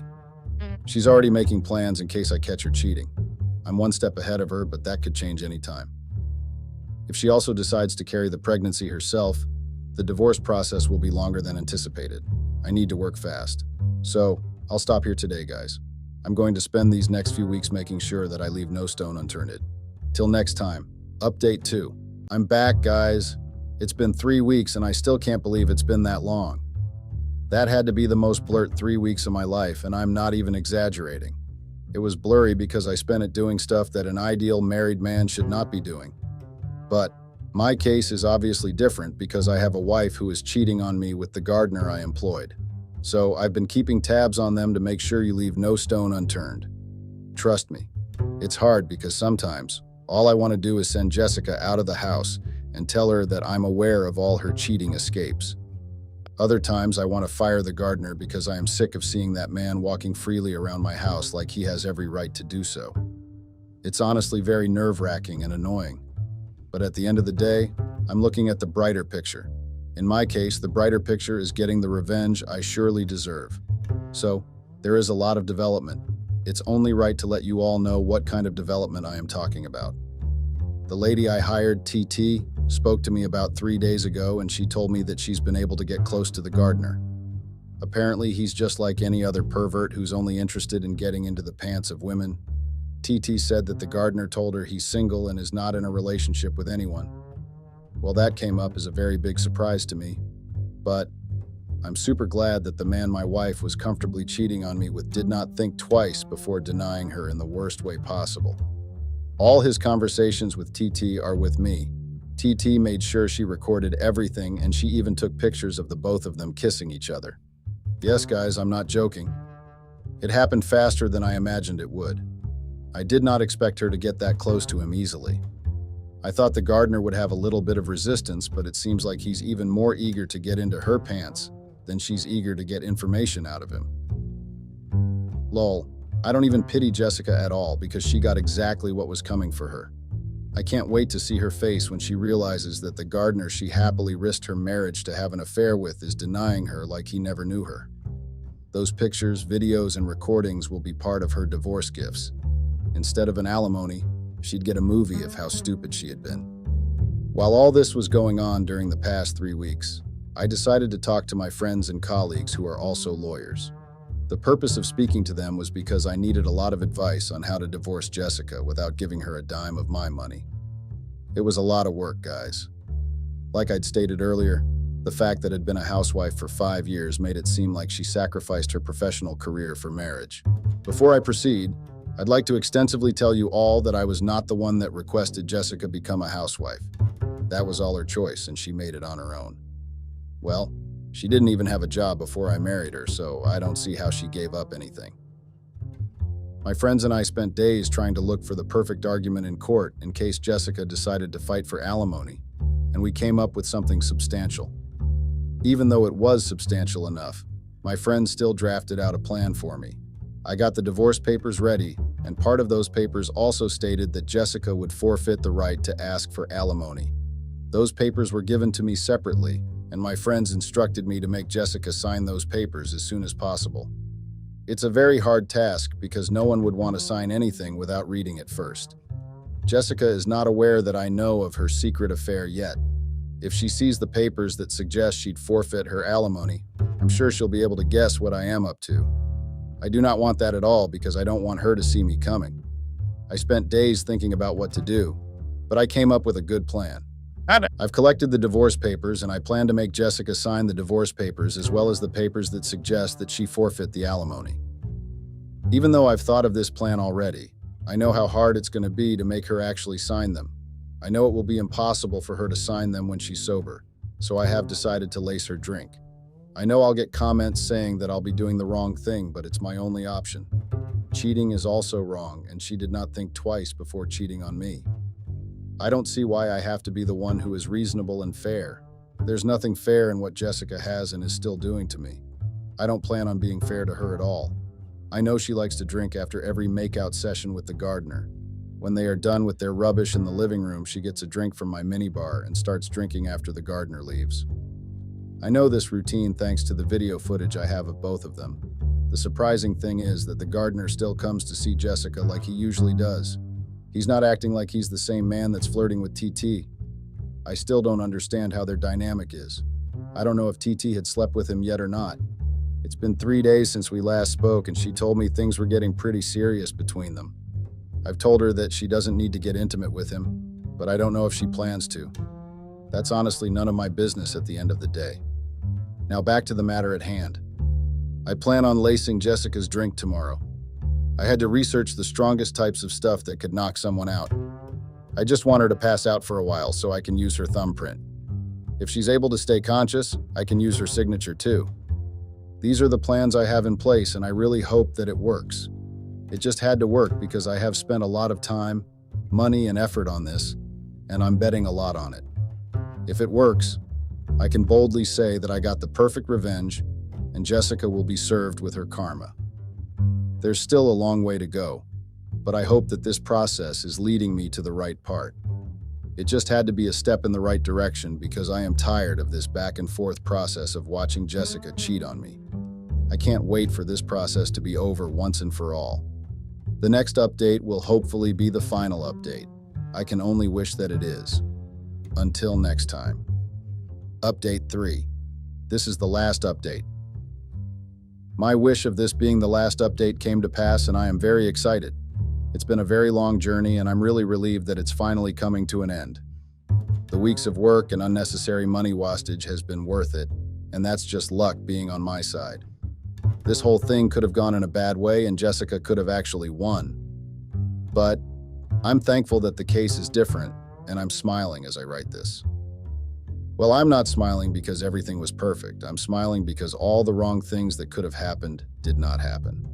She's already making plans in case I catch her cheating. I'm one step ahead of her, but that could change anytime. If she also decides to carry the pregnancy herself, the divorce process will be longer than anticipated. I need to work fast. So, I'll stop here today, guys. I'm going to spend these next few weeks making sure that I leave no stone unturned. Till next time, update 2. I'm back, guys. It's been 3 weeks and I still can't believe it's been that long. That had to be the most blurred 3 weeks of my life, and I'm not even exaggerating. It was blurry because I spent it doing stuff that an ideal married man should not be doing. But my case is obviously different because I have a wife who is cheating on me with the gardener I employed. So I've been keeping tabs on them to make sure you leave no stone unturned. Trust me, it's hard because sometimes all I want to do is send Jessica out of the house and tell her that I'm aware of all her cheating escapes. Other times I want to fire the gardener because I am sick of seeing that man walking freely around my house like he has every right to do so. It's honestly very nerve-wracking and annoying. But at the end of the day, I'm looking at the brighter picture. In my case, the brighter picture is getting the revenge I surely deserve. So, there is a lot of development. It's only right to let you all know what kind of development I am talking about. The lady I hired, TT, spoke to me about 3 days ago, and she told me that she's been able to get close to the gardener. Apparently, he's just like any other pervert who's only interested in getting into the pants of women. TT said that the gardener told her he's single and is not in a relationship with anyone. Well, that came up as a very big surprise to me, but I'm super glad that the man my wife was comfortably cheating on me with did not think twice before denying her in the worst way possible. All his conversations with TT are with me. TT made sure she recorded everything, and she even took pictures of the both of them kissing each other. Yes, guys, I'm not joking. It happened faster than I imagined it would. I did not expect her to get that close to him easily. I thought the gardener would have a little bit of resistance, but it seems like he's even more eager to get into her pants than she's eager to get information out of him. Lol, I don't even pity Jessica at all because she got exactly what was coming for her. I can't wait to see her face when she realizes that the gardener she happily risked her marriage to have an affair with is denying her like he never knew her. Those pictures, videos, and recordings will be part of her divorce gifts. Instead of an alimony, she'd get a movie of how stupid she had been. While all this was going on during the past 3 weeks, I decided to talk to my friends and colleagues who are also lawyers. The purpose of speaking to them was because I needed a lot of advice on how to divorce Jessica without giving her a dime of my money. It was a lot of work, guys. Like I'd stated earlier, the fact that I'd been a housewife for 5 years made it seem like she sacrificed her professional career for marriage. Before I proceed, I'd like to extensively tell you all that I was not the one that requested Jessica become a housewife. That was all her choice, and she made it on her own. Well, she didn't even have a job before I married her, so I don't see how she gave up anything. My friends and I spent days trying to look for the perfect argument in court in case Jessica decided to fight for alimony, and we came up with something substantial. Even though it was substantial enough, my friends still drafted out a plan for me. I got the divorce papers ready, and part of those papers also stated that Jessica would forfeit the right to ask for alimony. Those papers were given to me separately, and my friends instructed me to make Jessica sign those papers as soon as possible. It's a very hard task because no one would want to sign anything without reading it first. Jessica is not aware that I know of her secret affair yet. If she sees the papers that suggest she'd forfeit her alimony, I'm sure she'll be able to guess what I am up to. I do not want that at all because I don't want her to see me coming. I spent days thinking about what to do, but I came up with a good plan. I've collected the divorce papers and I plan to make Jessica sign the divorce papers as well as the papers that suggest that she forfeit the alimony. Even though I've thought of this plan already, I know how hard it's going to be to make her actually sign them. I know it will be impossible for her to sign them when she's sober, so I have decided to lace her drink. I know I'll get comments saying that I'll be doing the wrong thing, but it's my only option. Cheating is also wrong, and she did not think twice before cheating on me. I don't see why I have to be the one who is reasonable and fair. There's nothing fair in what Jessica has and is still doing to me. I don't plan on being fair to her at all. I know she likes to drink after every makeout session with the gardener. When they are done with their rubbish in the living room, she gets a drink from my minibar and starts drinking after the gardener leaves. I know this routine thanks to the video footage I have of both of them. The surprising thing is that the gardener still comes to see Jessica like he usually does. He's not acting like he's the same man that's flirting with TT. I still don't understand how their dynamic is. I don't know if TT had slept with him yet or not. It's been 3 days since we last spoke and she told me things were getting pretty serious between them. I've told her that she doesn't need to get intimate with him, but I don't know if she plans to. That's honestly none of my business at the end of the day. Now back to the matter at hand. I plan on lacing Jessica's drink tomorrow. I had to research the strongest types of stuff that could knock someone out. I just want her to pass out for a while so I can use her thumbprint. If she's able to stay conscious, I can use her signature too. These are the plans I have in place and I really hope that it works. It just had to work because I have spent a lot of time, money, and effort on this, and I'm betting a lot on it. If it works, I can boldly say that I got the perfect revenge and Jessica will be served with her karma. There's still a long way to go, but I hope that this process is leading me to the right part. It just had to be a step in the right direction because I am tired of this back and forth process of watching Jessica cheat on me. I can't wait for this process to be over once and for all. The next update will hopefully be the final update. I can only wish that it is. Until next time. Update 3. This is the last update. My wish of this being the last update came to pass and I am very excited. It's been a very long journey and I'm really relieved that it's finally coming to an end. The weeks of work and unnecessary money wastage has been worth it, and that's just luck being on my side. This whole thing could have gone in a bad way and Jessica could have actually won. But I'm thankful that the case is different and I'm smiling as I write this. Well, I'm not smiling because everything was perfect. I'm smiling because all the wrong things that could have happened did not happen.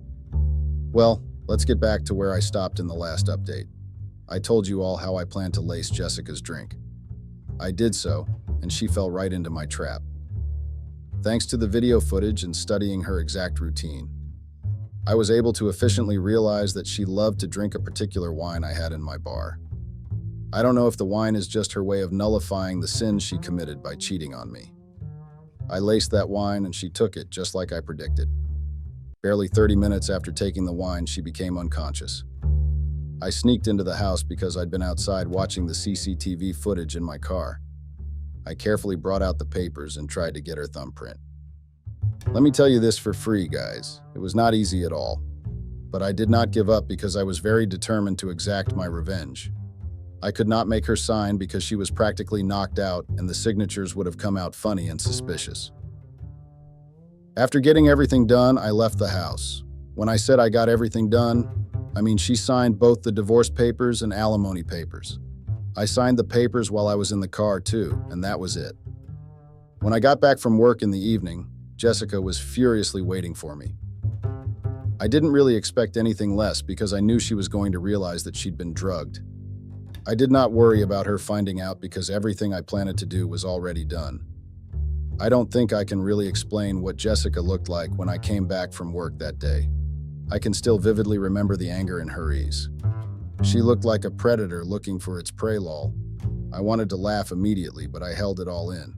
Well, let's get back to where I stopped in the last update. I told you all how I planned to lace Jessica's drink. I did so, and she fell right into my trap. Thanks to the video footage and studying her exact routine, I was able to efficiently realize that she loved to drink a particular wine I had in my bar. I don't know if the wine is just her way of nullifying the sins she committed by cheating on me. I laced that wine and she took it just like I predicted. Barely 30 minutes after taking the wine, she became unconscious. I sneaked into the house because I'd been outside watching the CCTV footage in my car. I carefully brought out the papers and tried to get her thumbprint. Let me tell you this for free, guys. It was not easy at all. But I did not give up because I was very determined to exact my revenge. I could not make her sign because she was practically knocked out and the signatures would have come out funny and suspicious. After getting everything done, I left the house. When I said I got everything done, I mean she signed both the divorce papers and alimony papers. I signed the papers while I was in the car too, and that was it. When I got back from work in the evening, Jessica was furiously waiting for me. I didn't really expect anything less because I knew she was going to realize that she'd been drugged. I did not worry about her finding out because everything I planned to do was already done. I don't think I can really explain what Jessica looked like when I came back from work that day. I can still vividly remember the anger in her eyes. She looked like a predator looking for its prey, lol. I wanted to laugh immediately, but I held it all in.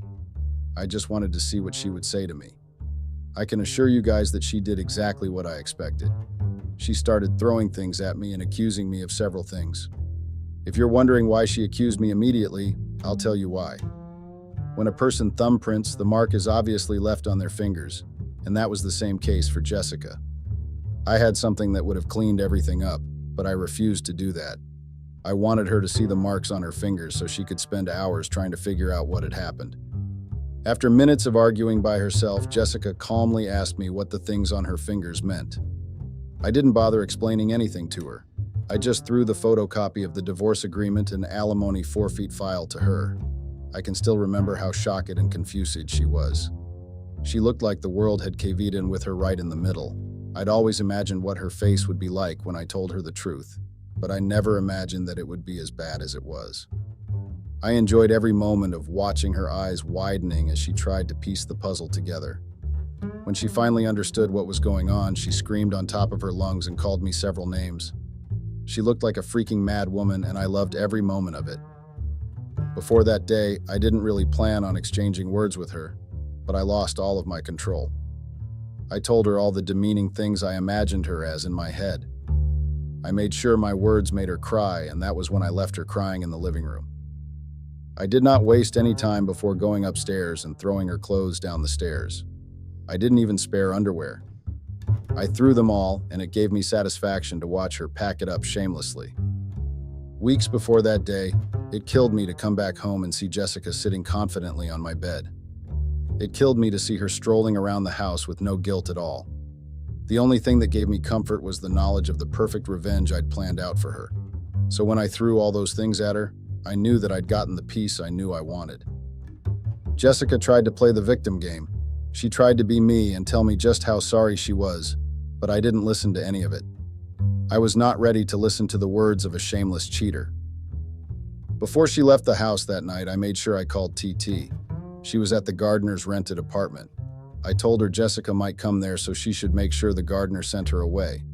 I just wanted to see what she would say to me. I can assure you guys that she did exactly what I expected. She started throwing things at me and accusing me of several things. If you're wondering why she accused me immediately, I'll tell you why. When a person thumbprints, the mark is obviously left on their fingers, and that was the same case for Jessica. I had something that would have cleaned everything up, but I refused to do that. I wanted her to see the marks on her fingers so she could spend hours trying to figure out what had happened. After minutes of arguing by herself, Jessica calmly asked me what the things on her fingers meant. I didn't bother explaining anything to her. I just threw the photocopy of the divorce agreement and alimony forfeit file to her. I can still remember how shocked and confused she was. She looked like the world had caved in with her right in the middle. I'd always imagined what her face would be like when I told her the truth, but I never imagined that it would be as bad as it was. I enjoyed every moment of watching her eyes widening as she tried to piece the puzzle together. When she finally understood what was going on, she screamed on top of her lungs and called me several names. She looked like a freaking mad woman, and I loved every moment of it. Before that day, I didn't really plan on exchanging words with her, but I lost all of my control. I told her all the demeaning things I imagined her as in my head. I made sure my words made her cry, and that was when I left her crying in the living room. I did not waste any time before going upstairs and throwing her clothes down the stairs. I didn't even spare underwear. I threw them all, and it gave me satisfaction to watch her pack it up shamelessly. Weeks before that day, it killed me to come back home and see Jessica sitting confidently on my bed. It killed me to see her strolling around the house with no guilt at all. The only thing that gave me comfort was the knowledge of the perfect revenge I'd planned out for her. So when I threw all those things at her, I knew that I'd gotten the peace I knew I wanted. Jessica tried to play the victim game. She tried to be me and tell me just how sorry she was, but I didn't listen to any of it. I was not ready to listen to the words of a shameless cheater. Before she left the house that night, I made sure I called TT. She was at the gardener's rented apartment. I told her Jessica might come there, so she should make sure the gardener sent her away.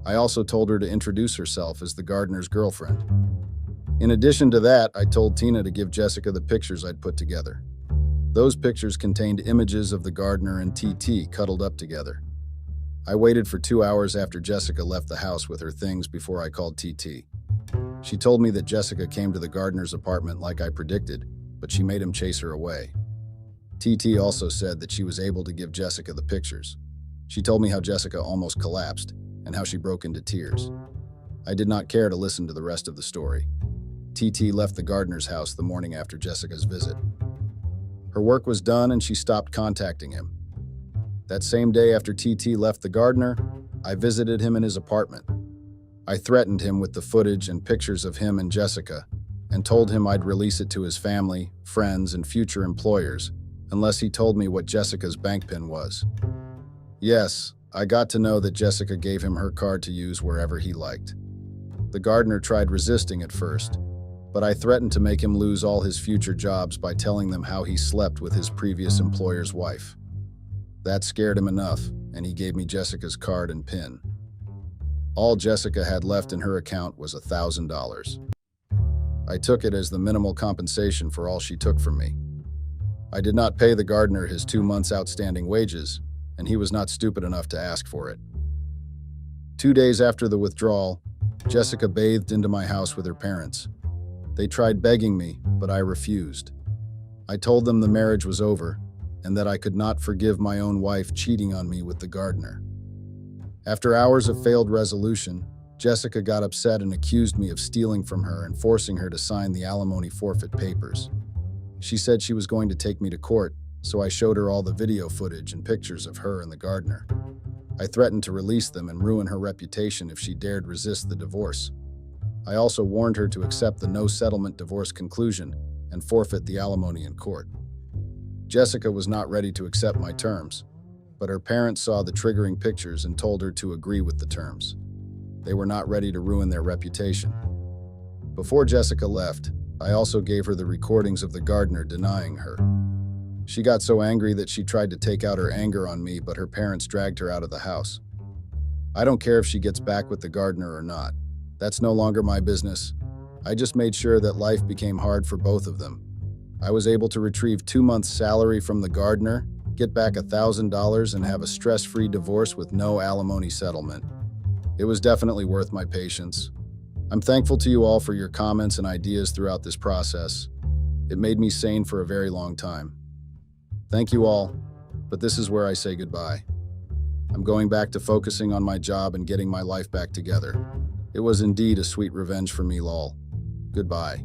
I also told her to introduce herself as the gardener's girlfriend. In addition to that, I told Tina to give Jessica the pictures I'd put together. Those pictures contained images of the gardener and TT cuddled up together. I waited for 2 hours after Jessica left the house with her things before I called TT. She told me that Jessica came to the gardener's apartment like I predicted, but she made him chase her away. TT also said that she was able to give Jessica the pictures. She told me how Jessica almost collapsed and how she broke into tears. I did not care to listen to the rest of the story. TT left the gardener's house the morning after Jessica's visit. Her work was done and she stopped contacting him. That same day after TT left the gardener, I visited him in his apartment. I threatened him with the footage and pictures of him and Jessica and told him I'd release it to his family, friends, and future employers unless he told me what Jessica's bank pin was. Yes, I got to know that Jessica gave him her card to use wherever he liked. The gardener tried resisting at first, but I threatened to make him lose all his future jobs by telling them how he slept with his previous employer's wife. That scared him enough, and he gave me Jessica's card and PIN. All Jessica had left in her account was $1,000. I took it as the minimal compensation for all she took from me. I did not pay the gardener his 2 months' outstanding wages, and he was not stupid enough to ask for it. 2 days after the withdrawal, Jessica bathed into my house with her parents. They tried begging me, but I refused. I told them the marriage was over and that I could not forgive my own wife cheating on me with the gardener. After hours of failed resolution, Jessica got upset and accused me of stealing from her and forcing her to sign the alimony forfeit papers. She said she was going to take me to court, so I showed her all the video footage and pictures of her and the gardener. I threatened to release them and ruin her reputation if she dared resist the divorce. I also warned her to accept the no-settlement divorce conclusion and forfeit the alimony in court. Jessica was not ready to accept my terms, but her parents saw the triggering pictures and told her to agree with the terms. They were not ready to ruin their reputation. Before Jessica left, I also gave her the recordings of the gardener denying her. She got so angry that she tried to take out her anger on me, but her parents dragged her out of the house. I don't care if she gets back with the gardener or not. That's no longer my business. I just made sure that life became hard for both of them. I was able to retrieve 2 months' salary from the gardener, get back $1,000, and have a stress-free divorce with no alimony settlement. It was definitely worth my patience. I'm thankful to you all for your comments and ideas throughout this process. It made me sane for a very long time. Thank you all, but this is where I say goodbye. I'm going back to focusing on my job and getting my life back together. It was indeed a sweet revenge for me, lol. Goodbye.